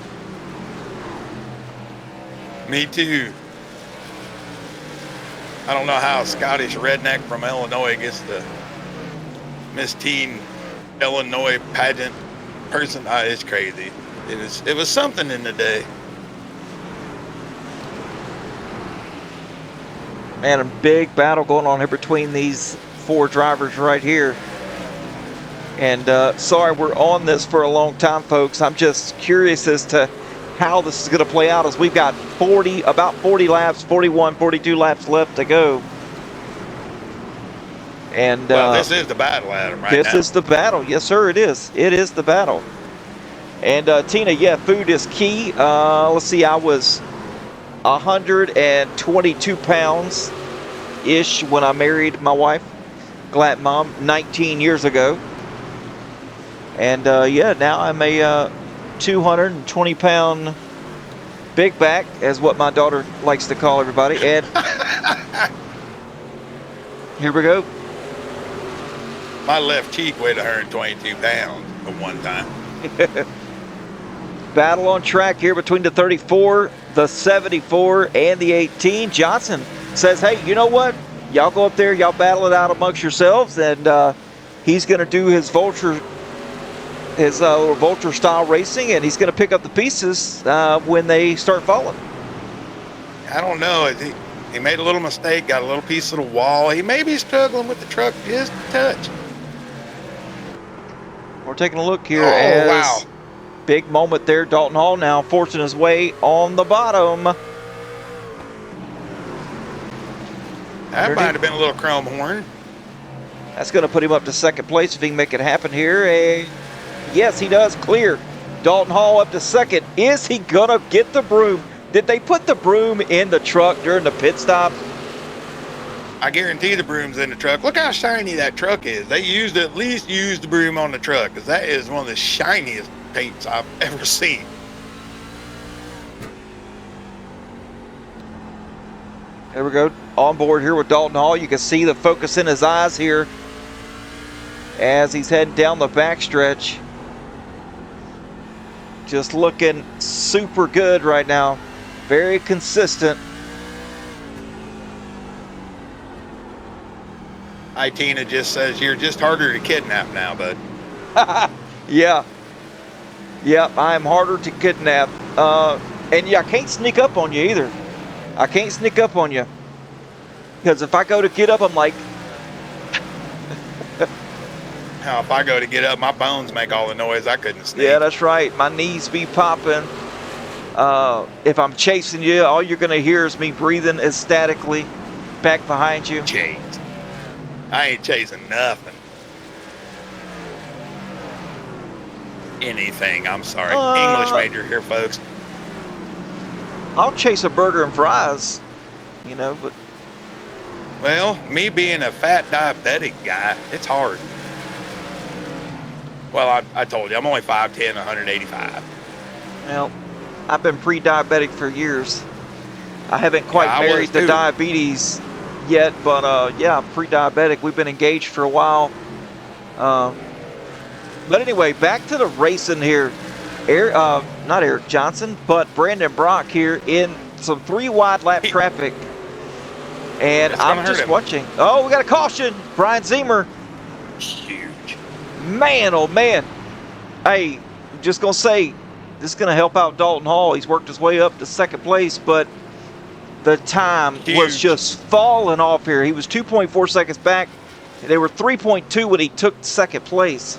Me too. I don't know how a Scottish redneck from Illinois gets the Miss Teen Illinois pageant person. It's crazy. It was something in the day. Man, a big battle going on here between these four drivers right here. And sorry we're on this for a long time, folks. I'm just curious as to how this is going to play out, as we've got about 40 laps, 41, 42 laps left to go. And well, this is the battle, Adam, right this now. is the battle. Yes, sir, it is. It is the battle. And Tina, yeah, food is key. Let's see, I was 122 pounds-ish when I married my wife, Glad Mom, 19 years ago. And yeah, now I'm a 220-pound big back, as what my daughter likes to call everybody. And here we go. My left cheek weighed 122 pounds at one time. Battle on track here between the 34, the 74, and the 18. Johnson says, hey, you know what? Y'all go up there, y'all battle it out amongst yourselves, and he's going to do his little vulture style racing, and he's going to pick up the pieces when they start falling. I don't know. He made a little mistake, got a little piece of the wall. He may be struggling with the truck just a touch. We're taking a look here. Oh, wow. Big moment there. Dalton Hall now forcing his way on the bottom. That might have been a little chrome horn. That's going to put him up to second place if he can make it happen here. Yes, he does. Clear. Dalton Hall up to second. Is he going to get the broom? Did they put the broom in the truck during the pit stop? I guarantee the broom's in the truck. Look how shiny that truck is. They at least used the broom on the truck, because that is one of the shiniest paints I've ever seen. There we go. On board here with Dalton Hall. You can see the focus in his eyes here as he's heading down the backstretch. Just looking super good right now. Very consistent. Tina just says you're just harder to kidnap now, bud. Yeah. Yep, I'm harder to kidnap. And yeah, I can't sneak up on you either. I can't sneak up on you. Because if I go to get up, I'm like... Now, if I go to get up, my bones make all the noise. I couldn't sneak. Yeah, that's right. My knees be popping. If I'm chasing you, all you're going to hear is me breathing ecstatically back behind you. Chase. I ain't chasing nothing. Anything, I'm sorry. English major here, folks. I'll chase a burger and fries, you know, but Well, me being a fat diabetic guy, it's hard. Well, I told you, I'm only 5'10", 185. well, I've been pre-diabetic for years. I haven't quite married the diabetes yet, but yeah, I'm pre-diabetic. We've been engaged for a while. But anyway, back to the racing here. Not Eric Johnson, but Brandon Brock here in some 3 wide lap traffic. And I'm just watching. Oh, we got a caution. Brian Zemer. Huge. Man, oh man. Hey, I'm just going to say, this is going to help out Dalton Hall. He's worked his way up to 2nd place, but the time was just falling off here. He was 2.4 seconds back. They were 3.2 when he took 2nd place.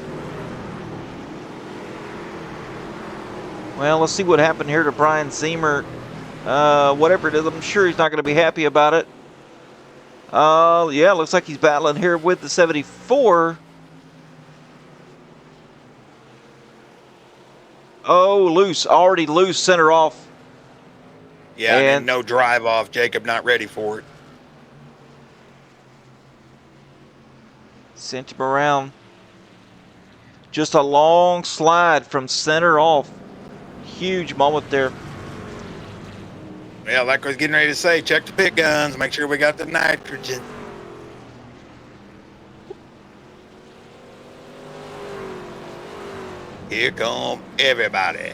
Well, let's see what happened here to Brian Zemer. Whatever it is, I'm sure he's not going to be happy about it. Yeah, looks like he's battling here with the 74. Oh, loose. Already loose, center off. Yeah, and no drive off. Jacob not ready for it. Sent him around. Just a long slide from center off. Huge moment there. Yeah, like I was getting ready to say, check the pit guns, make sure we got the nitrogen. Here come everybody.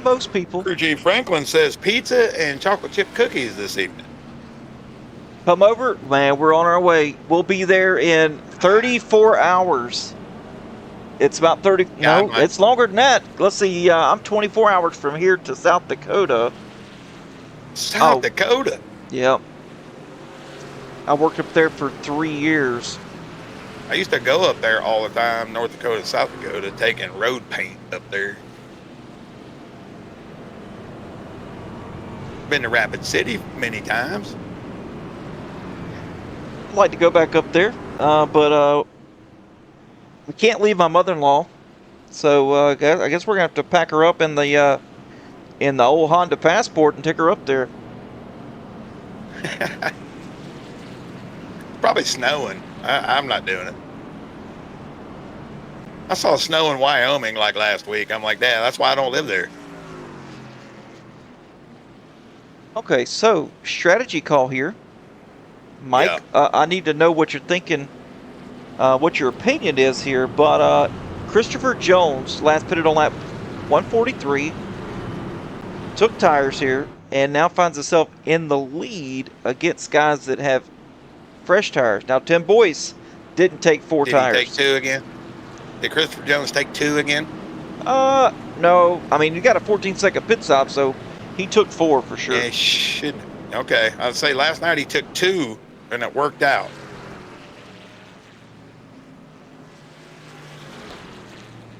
Most people. Crew Chief Franklin says pizza and chocolate chip cookies this evening. Come over. Man, we're on our way. We'll be there in 34 hours. It's about 30. No, it's longer than that. Let's see. I'm 24 hours from here to South Dakota. South Dakota? Yep. I worked up there for 3 years. I used to go up there all the time, North Dakota, South Dakota, taking road paint up there. Been to Rapid City many times. I'd like to go back up there, but we can't leave my mother-in-law, so I guess we're gonna have to pack her up in the old Honda Passport and take her up there. Probably snowing. I'm not doing it. I saw snow in Wyoming like last week. I'm like, Dad, that's why I don't live there. Okay, so strategy call here, Mike. Yeah. I need to know what you're thinking, what your opinion is here. But Christopher Jones last pitted on lap 143, took tires here, and now finds himself in the lead against guys that have fresh tires. Now, Tim Boyce didn't take 4 tires. Did he take 2 again? Did Christopher Jones take 2 again? No. I mean, you got a 14-second pit stop, so he took 4 for sure. Yeah, he shouldn't. Okay, I'd say last night he took 2, and it worked out.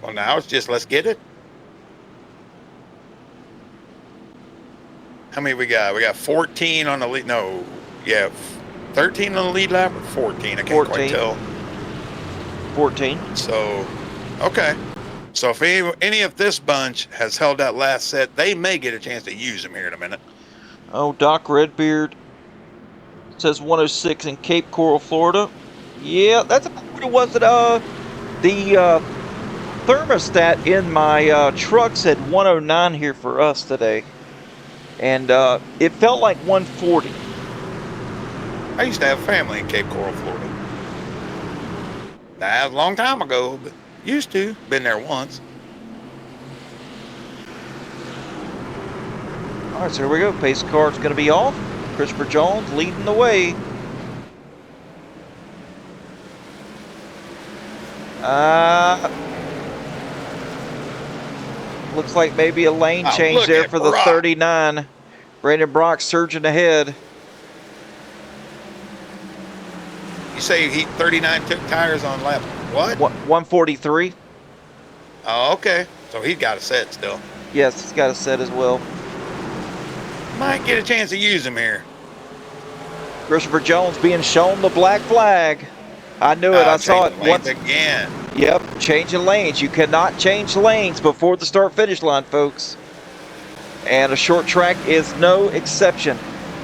Well, now it's just let's get it. How many we got? We got 14 on the lead. No, yeah, 13 on the lead lap or 14? I can't quite tell. 14. So, okay. So if any of this bunch has held that last set, they may get a chance to use them here in a minute. Oh, Doc Redbeard says 106 in Cape Coral, Florida. Yeah, that's about what it was at the thermostat in my truck said 109 here for us today. And it felt like 140. I used to have family in Cape Coral, Florida. That was a long time ago, but used to. Been there once. All right, so here we go. Pace car's going to be off. Christopher Jones leading the way. Looks like maybe a lane change there for the 39. Brandon Brock surging ahead. You say he 39 took tires on lap what? 143. Oh, okay. So he's got a set still. Yes, he's got a set as well. Might get a chance to use him here. Christopher Jones being shown the black flag. I knew it. I saw it once again. Yep, changing lanes. You cannot change lanes before the start-finish line, folks. And a short track is no exception.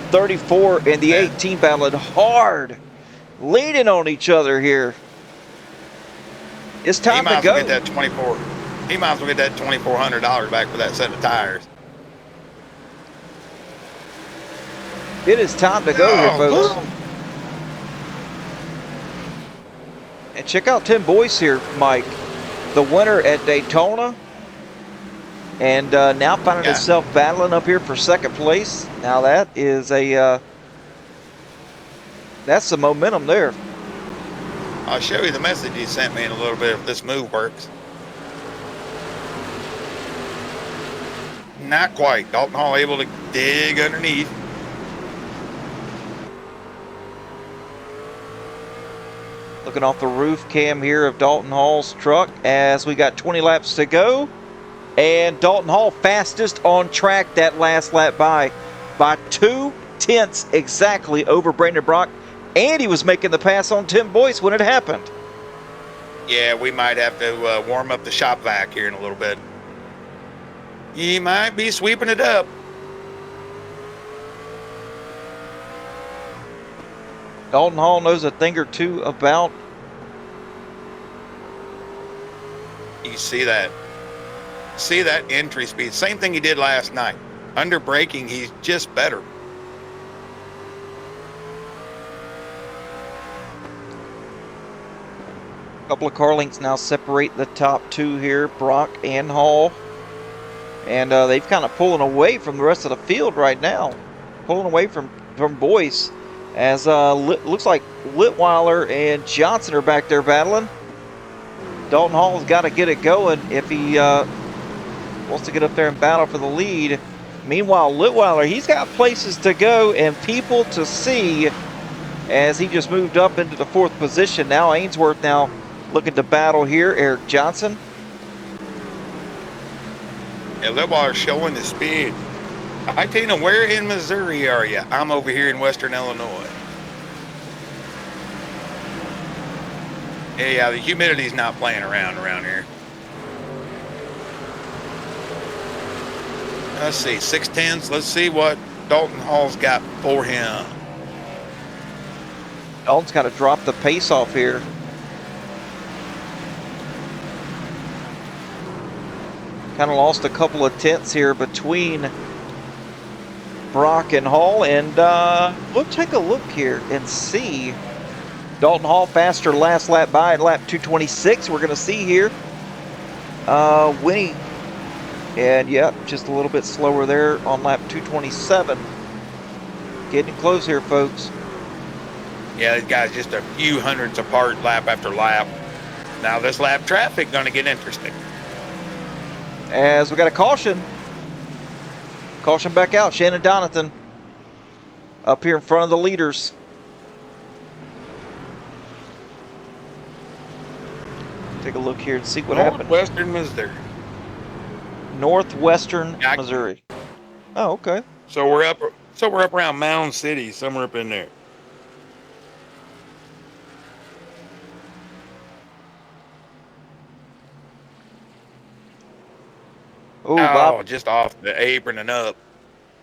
34 and the 18 battling hard, leaning on each other here. It's time to go. He might as well get that $2,400 back for that set of tires. It is time to go here, folks. And check out Tim Boyce here, Mike. The winner at Daytona. And now finding himself battling up here for second place. Now that is that's the momentum there. I'll show you the message he sent me in a little bit if this move works. Not quite. Dalton Hall able to dig underneath. Looking off the roof cam here of Dalton Hall's truck as we got 20 laps to go. And Dalton Hall fastest on track that last lap by 2/10 exactly over Brandon Brock. And he was making the pass on Tim Boyce when it happened. Yeah, we might have to warm up the shop vac here in a little bit. He might be sweeping it up. Dalton Hall knows a thing or two about. You see that? See that entry speed? Same thing he did last night. Under braking, he's just better. A couple of car links now separate the top two here, Brock and Hall. And they've kind of pulling away from the rest of the field right now. Pulling away from Boyce. As looks like Litweiler and Johnson are back there battling. Dalton Hall's got to get it going if he wants to get up there and battle for the lead. Meanwhile, Litweiler, he's got places to go and people to see as he just moved up into the 4th position. Now Ainsworth now looking to battle here. Eric Johnson. Yeah, Litweiler showing the speed. Hi, Tina, where in Missouri are you? I'm over here in Western Illinois. Yeah, the humidity's not playing around here. Let's see, 6/10. Let's see what Dalton Hall's got for him. Dalton's got to drop the pace off here. Kind of lost a couple of tenths here between Brock and Hall, and we'll take a look here and see. Dalton Hall faster last lap by at lap 226. We're going to see here Winnie, and yeah, just a little bit slower there on lap 227. Getting close here, folks. Yeah, these guys just a few hundredths apart lap after lap. Now this lap traffic going to get interesting. As we got a caution. Caution back out. Shannon Donathan up here in front of the leaders. Take a look here and see what happened. Northwestern Missouri. Northwestern Missouri. Oh, okay. So we're up around Mound City, somewhere up in there. Oh, Bob, just off the apron and up.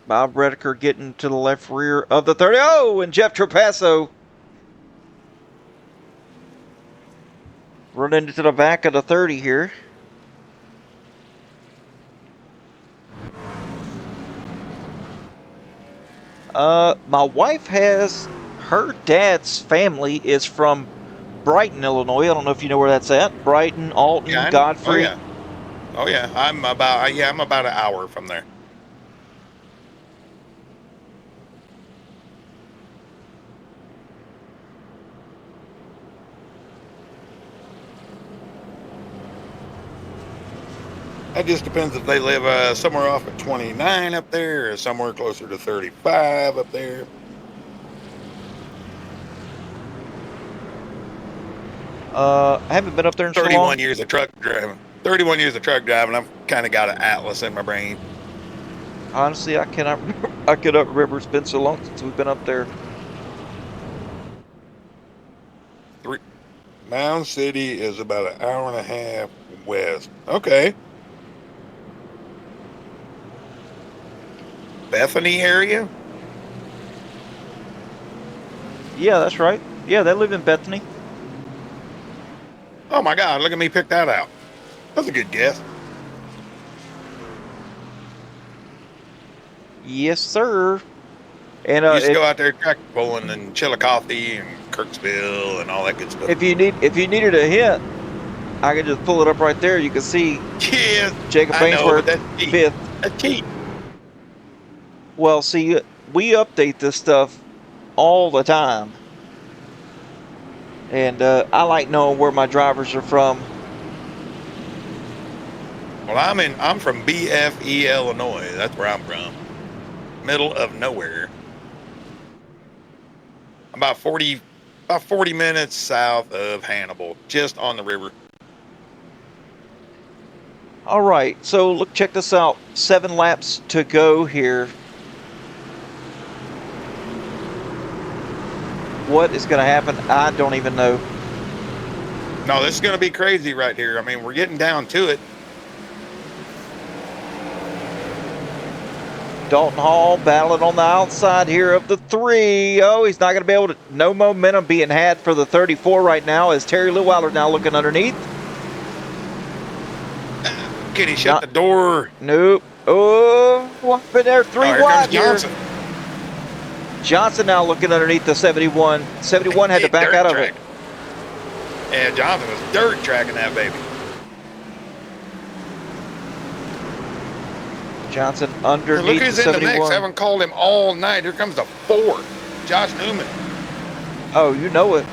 Bob Redeker getting to the left rear of the 30. Oh, and Jeff Trapasso running into the back of the 30 here. My wife has, her dad's family is from Brighton, Illinois. I don't know if you know where that's at. Brighton, Alton, Godfrey. Oh yeah, I'm about an hour from there. That just depends if they live somewhere off at 29 up there or somewhere closer to 35 up there. I haven't been up there in so long. 31 years of truck driving. 31 years of truck driving. I've kind of got an atlas in my brain. Honestly, I cannot remember. I cannot remember. It's been so long since we've been up there. Mound City is about an hour and a half west. Okay. Bethany area? Yeah, that's right. Yeah, they live in Bethany. Oh my God, look at me pick that out. That's a good guess. Yes, sir. And You used to go out there tractor pulling in Chillicothe and Kirksville and all that good stuff. if you needed a hint, I could just pull it up right there. You can see Yeah, Jacob I know, but Ainsworth, that's cheap. 5th. That's cheap. Well, see, we update this stuff all the time. And I like knowing where my drivers are from. Well, I'm from BFE, Illinois. That's where I'm from. Middle of nowhere. About 40 minutes south of Hannibal, just on the river. All right, so look, check this out. 7 laps to go here. What is going to happen? I don't even know. No, this is going to be crazy right here. I mean, we're getting down to it. Dalton Hall battling on the outside here of the 3. Oh, he's not going to be able to. No momentum being had for the 34 right now as Terry Leweiler now looking underneath. Can he shut the door? Nope. Oh, what's been there? 3 wide here. Johnson. Johnson now looking underneath the 71. 71 had to back out of it. Yeah, Johnson was dirt tracking that baby. Johnson underneath Look who's the 71. in the mix. I haven't called him all night. Here comes the 4, Josh Newman. Oh, you know it.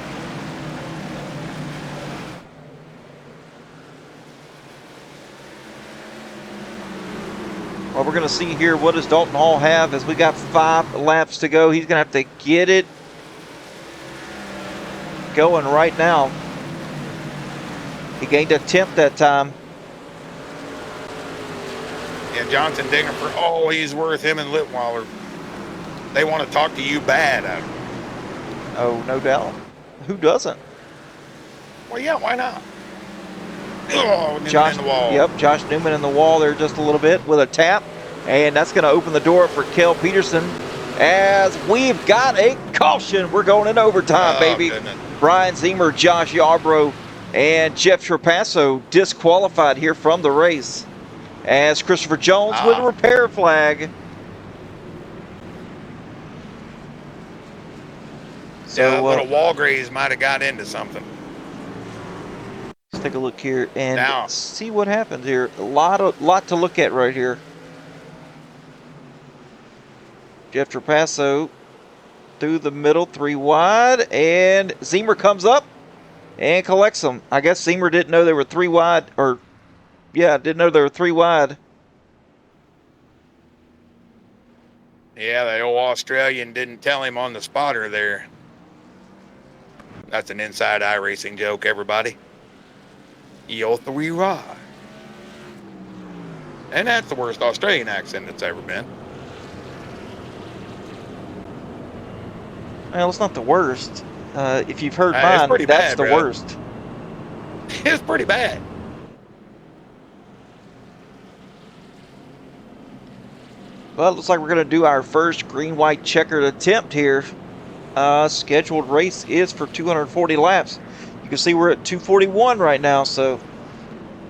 Well, we're going to see here, what does Dalton Hall have as we got 5 laps to go. He's going to have to get it going right now. He gained a 10th that time. Yeah, Johnson digging for all he's worth, him and Litweiler. They want to talk to you bad out of him. Oh, no doubt. Who doesn't? Well, yeah, why not? Oh, Newman Josh, in the wall. Yep, Josh Newman in the wall there just a little bit with a tap. And that's going to open the door for Kel Peterson as we've got a caution. We're going in overtime, baby. Goodness. Brian Zemer, Josh Yarbrough, and Jeff Trapasso disqualified here from the race as Christopher Jones with a repair flag. So little Walgreens might have got into something. Let's take a look here and now, see what happens here. A lot to look at right here. Jeff Trapasso through the middle, 3 wide, and Zemer comes up and collects them. I guess Zemer didn't know they were 3 wide, or yeah, didn't know they were 3 wide. Yeah, the old Australian didn't tell him on the spotter there. That's an inside iRacing joke, everybody. You're 3 wide. And that's the worst Australian accent that's ever been. Well, it's not the worst. If you've heard mine, that's bad, the bro. worst. It's pretty bad. Well, it looks like we're going to do our first green-white checkered attempt here. Scheduled race is for 240 laps. You can see we're at 241 right now, so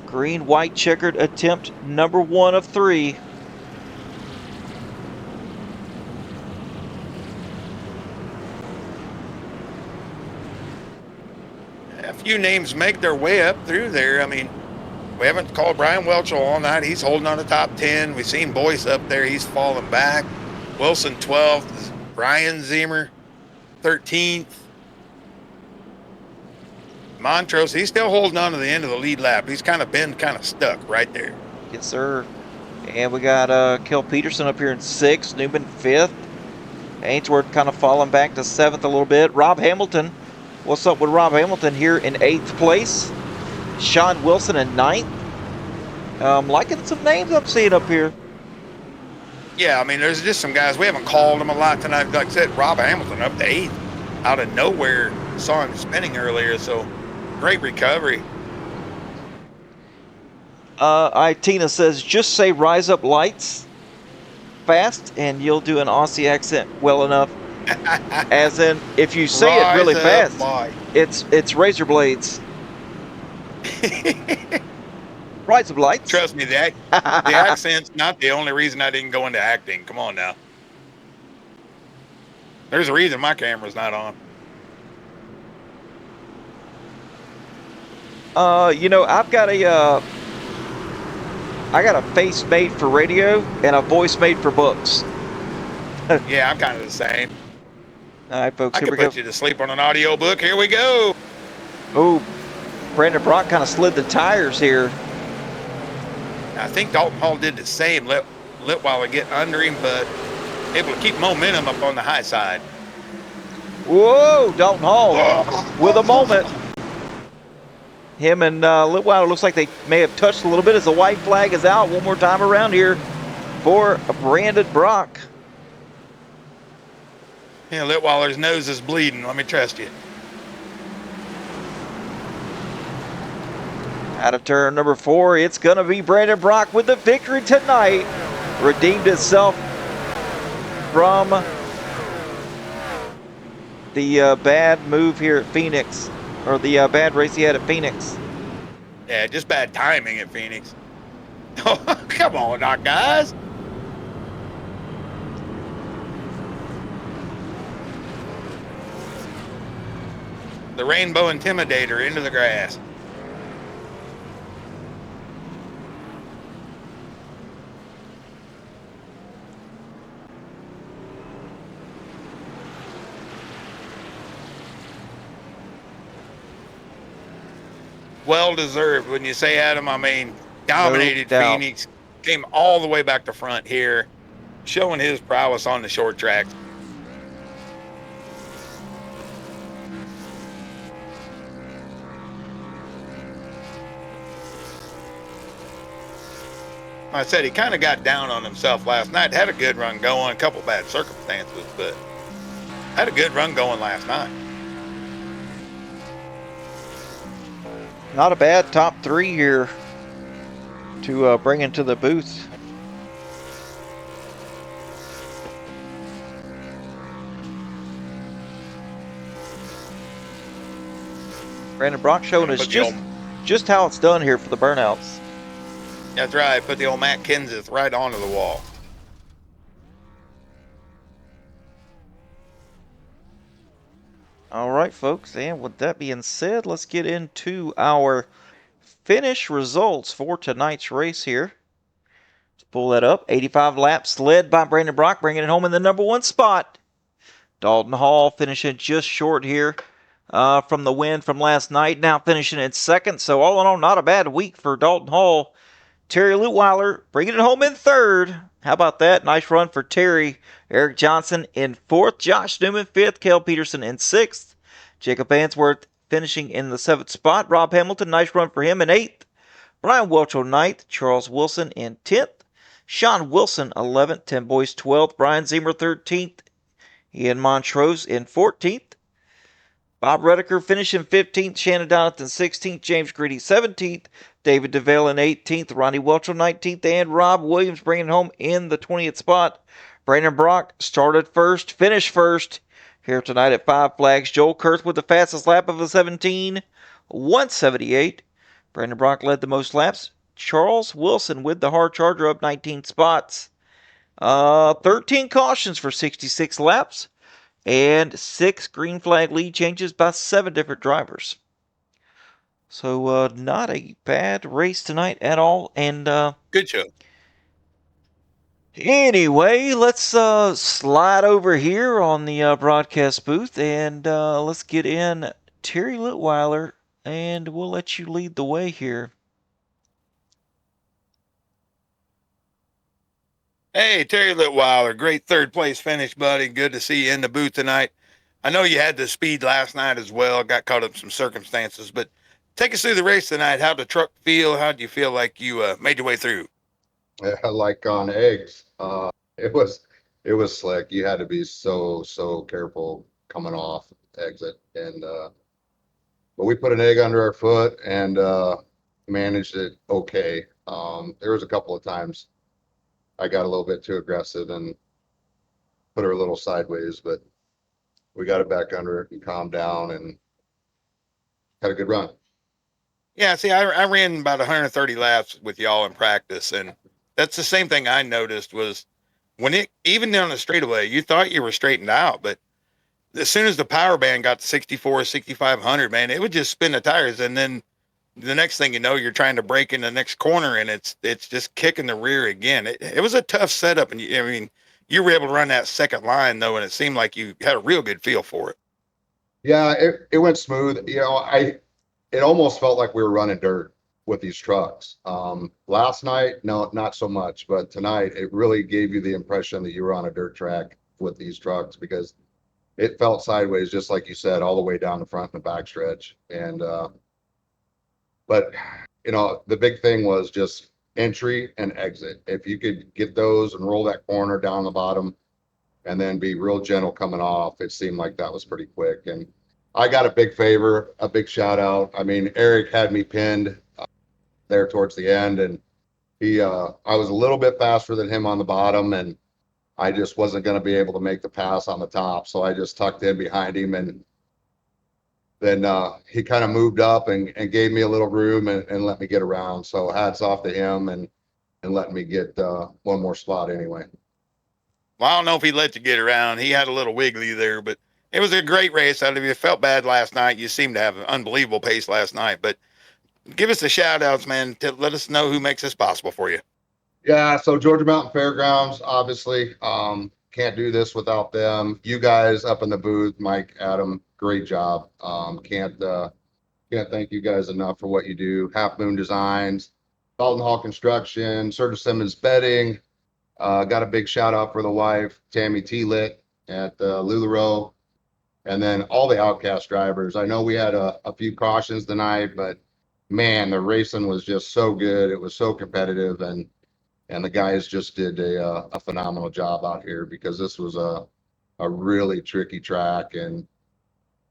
green-white checkered attempt number 1 of 3. A few names make their way up through there. I mean, we haven't called Brian Welchel all night. He's holding on the top 10. We've seen Boyce up there. He's falling back. Wilson 12th. Brian Zemer 13th. Montrose, he's still holding on to the end of the lead lap. He's kind of been stuck right there. Yes, sir. And we got Kel Peterson up here in 6th. Newman 5th. Ainsworth kind of falling back to 7th a little bit. Rob Hamilton. What's up with Rob Hamilton here in 8th place? Sean Wilson in 9th. Liking some names I'm seeing up here. Yeah, I mean, there's just some guys. We haven't called them a lot tonight. Like I said, Rob Hamilton up to 8th. Out of nowhere. Saw him spinning earlier, so Great recovery. Tina says, just say Rise Up Lights fast and you'll do an Aussie accent well enough. As in, if you say it Rise really up, fast, light. it's razor blades. Rise Up Lights. Trust me, the accent's not the only reason I didn't go into acting. Come on now. There's a reason my camera's not on. I got a face made for radio and a voice made for books. Yeah, I'm kind of the same. All right, folks, I here could we go. put you to sleep on an audio book. Here we go. Oh, Brandon Brock kind of slid the tires here. I think Dalton Hall did the same. Let Litweiler get under him, but able to keep momentum up on the high side. Whoa, Dalton Hall with a moment. Him and Litweiler looks like they may have touched a little bit as the white flag is out one more time around here for Brandon Brock. Yeah, Litweiler's nose is bleeding. Let me trust you. Out of turn number 4, it's going to be Brandon Brock with the victory tonight. Redeemed itself from the bad move here at Phoenix, or the bad race he had at Phoenix. Yeah, just bad timing at Phoenix. Oh, come on now, guys. The Rainbow Intimidator into the grass. Well deserved, wouldn't you say, Adam? I mean, dominated No doubt. Phoenix, came all the way back to front here, showing his prowess on the short tracks. I said he kind of got down on himself last night. Had a good run going, a couple bad circumstances, but had a good run going last night. Not a bad top 3 here to bring into the booth. Brandon Brock showing us just how it's done here for the burnouts. That's right. Put the old Matt Kenseth right onto the wall. All right, folks, and with that being said, let's get into our finish results for tonight's race here. Let's pull that up. 85 laps led by Brandon Brock, bringing it home in the number 1 spot. Dalton Hall finishing just short here from the win from last night, now finishing in 2nd. So all in all, not a bad week for Dalton Hall. Terry Litweiler bringing it home in 3rd. How about that? Nice run for Terry. Eric Johnson in 4th. Josh Newman 5th. Cale Peterson in 6th. Jacob Answorth finishing in the 7th spot. Rob Hamilton, nice run for him in 8th. Brian Welch 9th. Charles Wilson in 10th. Sean Wilson 11th. Tim Boyce 12th. Brian Zimmer 13th. Ian Montrose in 14th. Bob Redeker finishing 15th, Shannon Donington 16th, James Greedy 17th, David DeVale in 18th, Ronnie Welch 19th, and Rob Williams bringing home in the 20th spot. Brandon Brock started first, finished first here tonight at Five Flags. Joel Kurth with the fastest lap of the 17, 178. Brandon Brock led the most laps. Charles Wilson with the hard charger up 19 spots. 13 cautions for 66 laps. And 6 green flag lead changes by 7 different drivers. So not a bad race tonight at all. And good show. Anyway, let's slide over here on the broadcast booth and let's get in Terry Litweiler, and we'll let you lead the way here. Hey, Terry Litweiler, great 3rd place finish, buddy. Good to see you in the booth tonight. I know you had the speed last night as well. Got caught up in some circumstances, but take us through the race tonight. How'd the truck feel? How do you feel like you made your way through? Like on eggs. It was slick. You had to be so careful coming off exit, and but we put an egg under our foot and managed it okay. There was a couple of times I got a little bit too aggressive and put her a little sideways, but we got it back under it and calmed down and had a good run. Yeah, see, I ran about 130 laps with y'all in practice, and that's the same thing I noticed was when it, even down the straightaway, you thought you were straightened out, but as soon as the power band got to 64, 6,500, man, it would just spin the tires. And then the next thing you know, you're trying to break in the next corner and it's just kicking the rear again. It was a tough setup. And I mean, you were able to run that second line though, and it seemed like you had a real good feel for it. Yeah, it went smooth. It almost felt like we were running dirt with these trucks. Last night, no, not so much, but tonight it really gave you the impression that you were on a dirt track with these trucks because it felt sideways, just like you said, all the way down the front and the back stretch. And, but the big thing was just entry and exit. If you could get those and roll that corner down the bottom and then be real gentle coming off, it seemed like that was pretty quick. And I got a big favor, a big shout out. I mean, Eric had me pinned there towards the end, and I was a little bit faster than him on the bottom, and I just wasn't going to be able to make the pass on the top. So I just tucked in behind him, and then he kind of moved up and gave me a little room and let me get around. So hats off to him and letting me get one more spot anyway. Well, I don't know if he let you get around. He had a little wiggly there, but it was a great race. Out of you felt bad last night. You seemed to have an unbelievable pace last night, but give us the shout outs, man, to let us know who makes this possible for you. Yeah, so Georgia Mountain Fairgrounds, obviously, can't do this without them. You guys up in the booth, Mike, Adam, great job. Can't thank you guys enough for what you do. Half Moon Designs, Dalton Hall Construction, Serta Simmons Bedding. Got a big shout out for the wife, Tammy Teelit at LuLaRoe, and then all the Outcast drivers. I know we had a few cautions tonight, but man, the racing was just so good. It was so competitive, and the guys just did a phenomenal job out here because this was a really tricky track, and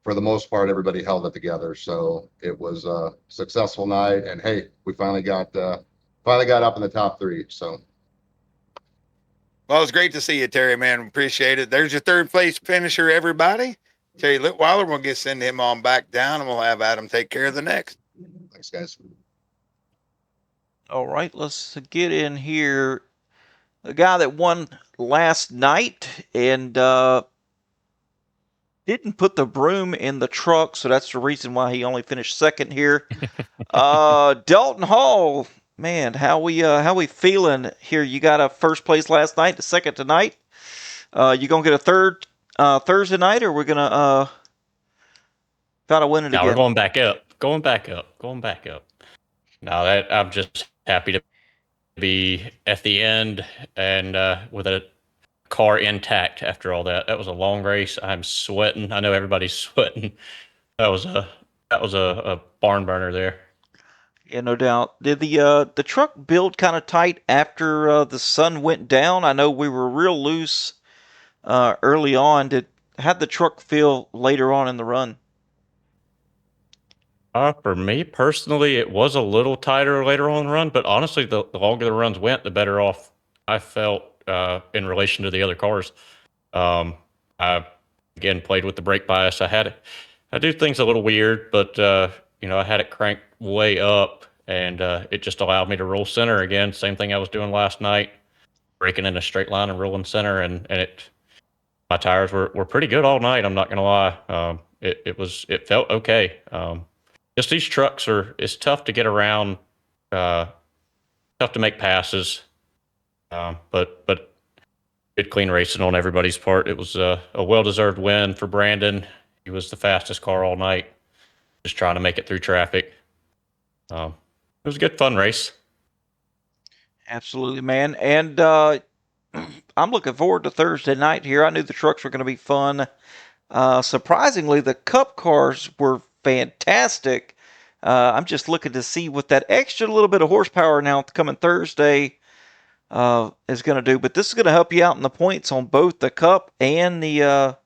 for the most part, everybody held it together. So it was a successful night, and hey, we finally got up in the top three. So. Well, it's great to see you, Terry, man. Appreciate it. There's your third place finisher, everybody. Terry Litweiler, we'll send him on back down, and we'll have Adam take care of the next. Thanks, guys. All right, let's get in here. The guy that won last night and didn't put the broom in the truck, so that's the reason why he only finished second here. Dalton Hall, man, how we feeling here? You got a first place last night, the second tonight. You gonna get a third Thursday night, or we're gonna try to win it again? We're going back up. Going back up. No, I'm just happy to be at the end and with a car intact after all that. That was a long race. I'm sweating. I know everybody's sweating. That was a barn burner there. Yeah, no doubt. Did the truck build kind of tight after the sun went down? I know we were real loose early on. How'd the truck feel later on in the run? For me personally, it was a little tighter later on in the run, but honestly, the longer the runs went, the better off I felt in relation to the other cars. I again played with the brake bias. I do things a little weird, but I had it cranked way up, and it just allowed me to roll center again. Same thing I was doing last night, braking in a straight line and rolling center, and my tires were pretty good all night. I'm not gonna lie. It felt okay. Just these trucks it's tough to get around, tough to make passes, but good clean racing on everybody's part. It was a well-deserved win for Brandon. He was the fastest car all night, just trying to make it through traffic. It was a good, fun race. Absolutely, man. And I'm looking forward to Thursday night here. I knew the trucks were going to be fun. Surprisingly, the Cup cars were fantastic. I'm just looking to see what that extra little bit of horsepower now coming Thursday is going to do. But this is going to help you out in the points on both the Cup and the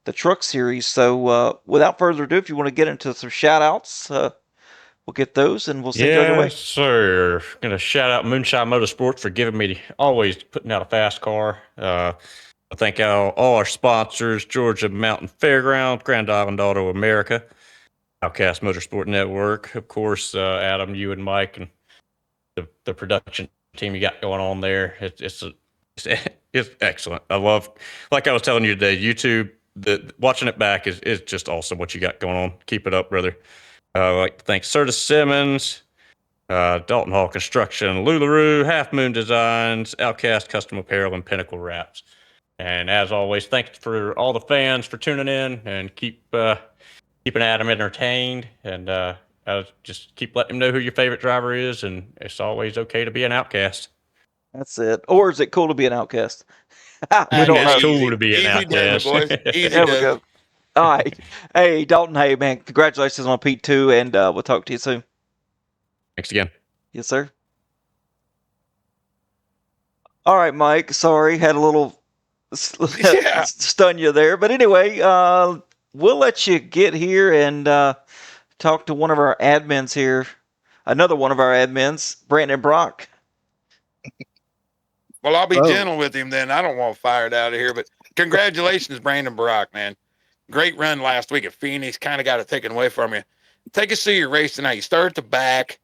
the truck series. So without further ado, if you want to get into some shout outs, we'll get those and we'll send you on your way. Yes, sir. Gonna shout out Moonshine Motorsports for giving me always putting out a fast car. I thank all our sponsors: Georgia Mountain Fairgrounds, Grand Island Auto America, Outcast Motorsport Network, of course, Adam, you and Mike, and the production team you got going on there. It's excellent. I love, like I was telling you today, YouTube. Watching it back is just awesome. What you got going on. Keep it up, brother. I'd like to thank Curtis Simmons, Dalton Hall Construction, Lularoe, Half Moon Designs, Outcast Custom Apparel, and Pinnacle Wraps. And as always, thanks for all the fans for tuning in and keeping Adam entertained. And just keep letting him know who your favorite driver is. And it's always okay to be an outcast. That's it. Or is it cool to be an outcast? We don't It's know. cool to be an Easy does it, outcast. boys. Easy There we does go. it. All right. Hey, Dalton, hey, man, congratulations on P2, and we'll talk to you soon. Thanks again. Yes, sir. All right, Mike. Sorry, had a little Yeah. stun you there. But anyway, we'll let you get here and talk to one of our admins here. Another one of our admins, Brandon Brock. Well, I'll be Oh. gentle with him then. I don't want fired out of here, but congratulations, Brandon Brock, man. Great run last week at Phoenix. Kind of got it taken away from you. Take us through your race tonight. You start at the back.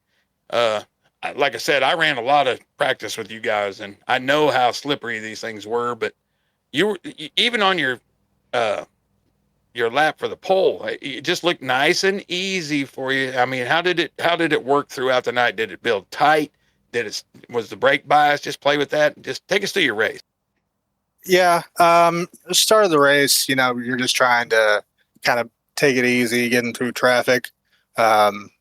Like I said, I ran a lot of practice with you guys, and I know how slippery these things were. But you were even on your lap for the pole. It just looked nice and easy for you. I mean, how did it work throughout the night? Did it build tight? Was the brake bias? Just play with that. Just take us through your race. Yeah. Start of the race, you're just trying to kind of take it easy, getting through traffic.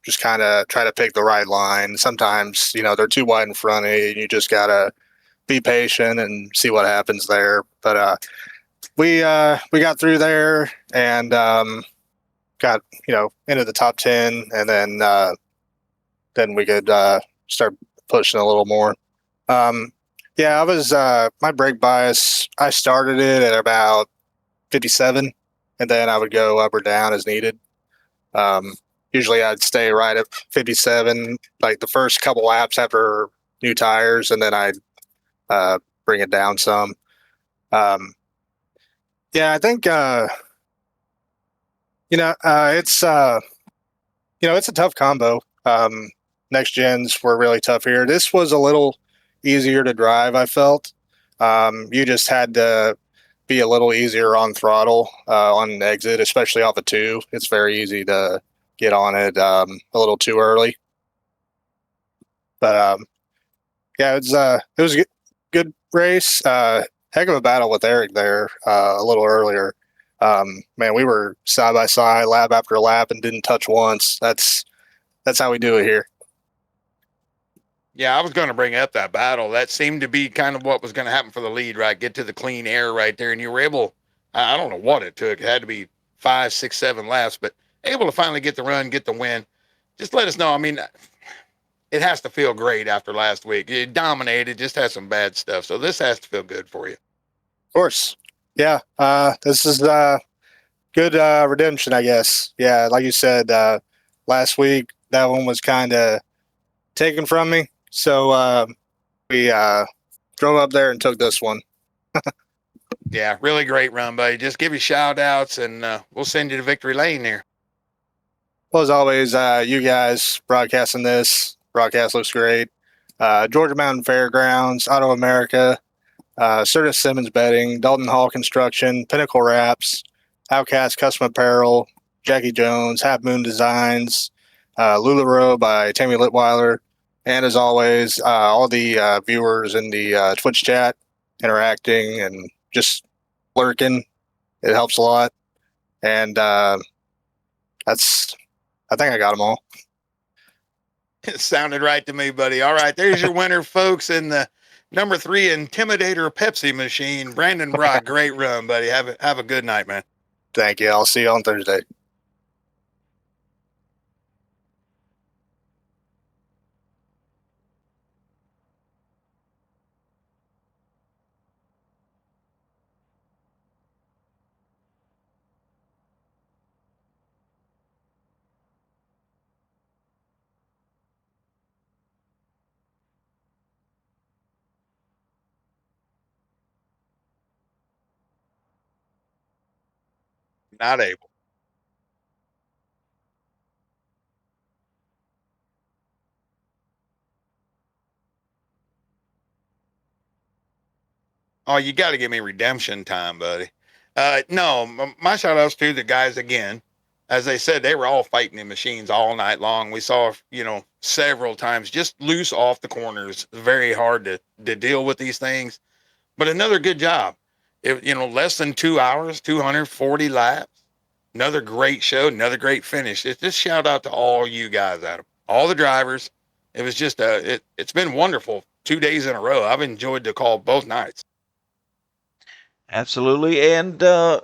Just kind of try to pick the right line. Sometimes, they're too wide in front of you, and you just gotta be patient and see what happens there. But we got through there and got into the top 10, and then we could start pushing a little more. Yeah, I was my brake bias. I started it at about 57, and then I would go up or down as needed. Usually, I'd stay right at 57, like the first couple laps after new tires, and then I'd bring it down some. Yeah, I think it's it's a tough combo. Next gens were really tough here. This was a little easier to drive, I felt. You just had to be a little easier on throttle on an exit, especially off a 2. It's very easy to get on it a little too early. But yeah, it was a good race. Heck of a battle with Eric there a little earlier. Man, we were side by side, lap after lap, and didn't touch once. That's how we do it here. Yeah, I was going to bring up that battle. That seemed to be kind of what was going to happen for the lead, right? Get to the clean air right there. And you were able, I don't know what it took. It had to be 5, 6, 7 laps, but able to finally get the run, get the win. Just let us know. I mean, it has to feel great after last week. It dominated, just had some bad stuff. So this has to feel good for you. Of course. Yeah. This is good redemption, I guess. Yeah, like you said, last week, that one was kind of taken from me. So we drove up there and took this one. Yeah, really great run, buddy. Just give you shout outs, and we'll send you to victory lane there. Well, as always, you guys broadcasting this. Broadcast looks great. Georgia Mountain Fairgrounds, Auto America, Curtis Simmons Bedding, Dalton Hall Construction, Pinnacle Wraps, Outcast Custom Apparel, Jackie Jones, Half Moon Designs, Lularoe by Tammy Litweiler, and as always, all the viewers in the Twitch chat interacting and just lurking. It helps a lot. And I think I got them all. It sounded right to me, buddy. All right, there's your winner, folks, in the number 3 Intimidator Pepsi machine. Brandon Brock, great run, buddy. Have a good night, man. Thank you. I'll see you on Thursday. Not able. Oh, you got to give me redemption time, buddy. No, my shout outs to the guys again. As they said, they were all fighting in machines all night long. We saw, several times just loose off the corners. Very hard to deal with these things. But another good job. Less than 2 hours, 240 laps. Another great show, another great finish. It's just shout out to all you guys, Adam. All the drivers. It was just it's been wonderful 2 days in a row. I've enjoyed the call both nights. Absolutely. And, I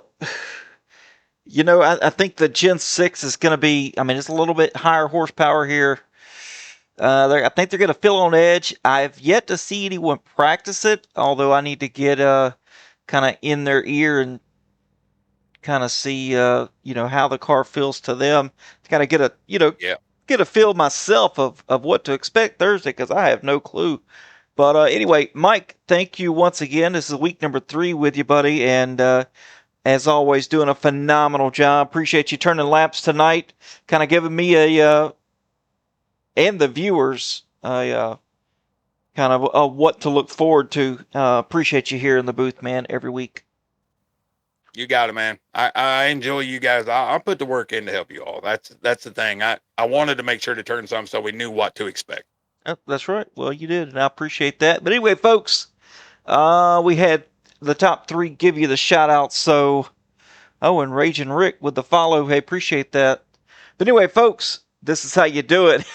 think the Gen 6 is going to be, it's a little bit higher horsepower here. I think they're going to feel on edge. I've yet to see anyone practice it, although I need to get kind of in their ear and kind of see, how the car feels to them to kind of get a, get a feel myself of what to expect Thursday, because I have no clue. But anyway, Mike, thank you once again. This is week number 3 with you, buddy. And as always, doing a phenomenal job. Appreciate you turning laps tonight. Kind of giving me and the viewers kind of what to look forward to. Appreciate you here in the booth, man, every week. You got it, man. I enjoy you guys. I'll put the work in to help you all. That's the thing. I wanted to make sure to turn some so we knew what to expect. Oh, that's right. Well, you did, and I appreciate that. But anyway, folks, we had the top 3 give you the shout outs. So, and Raging Rick with the follow. Hey, appreciate that. But anyway, folks, this is how you do it.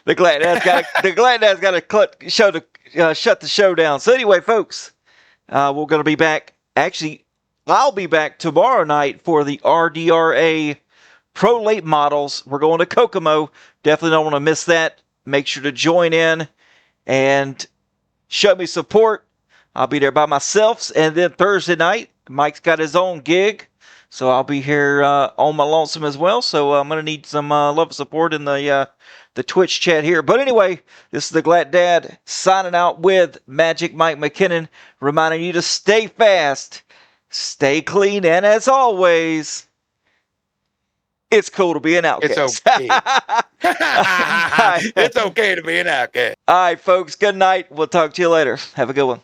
The Glad Dad's got to shut the show down. So anyway, folks, we're going to be back. Actually, I'll be back tomorrow night for the RDRA Pro Late Models. We're going to Kokomo. Definitely don't want to miss that. Make sure to join in and show me support. I'll be there by myself. And then Thursday night, Mike's got his own gig. So I'll be here on my lonesome as well. So I'm going to need some love and support in the Twitch chat here. But anyway, this is the Glad Dad signing out with Magic Mike McKinnon, reminding you to stay fast, stay clean, and as always, it's cool to be an outcast. It's okay. It's okay to be an outcast. All right, folks. Good night. We'll talk to you later. Have a good one.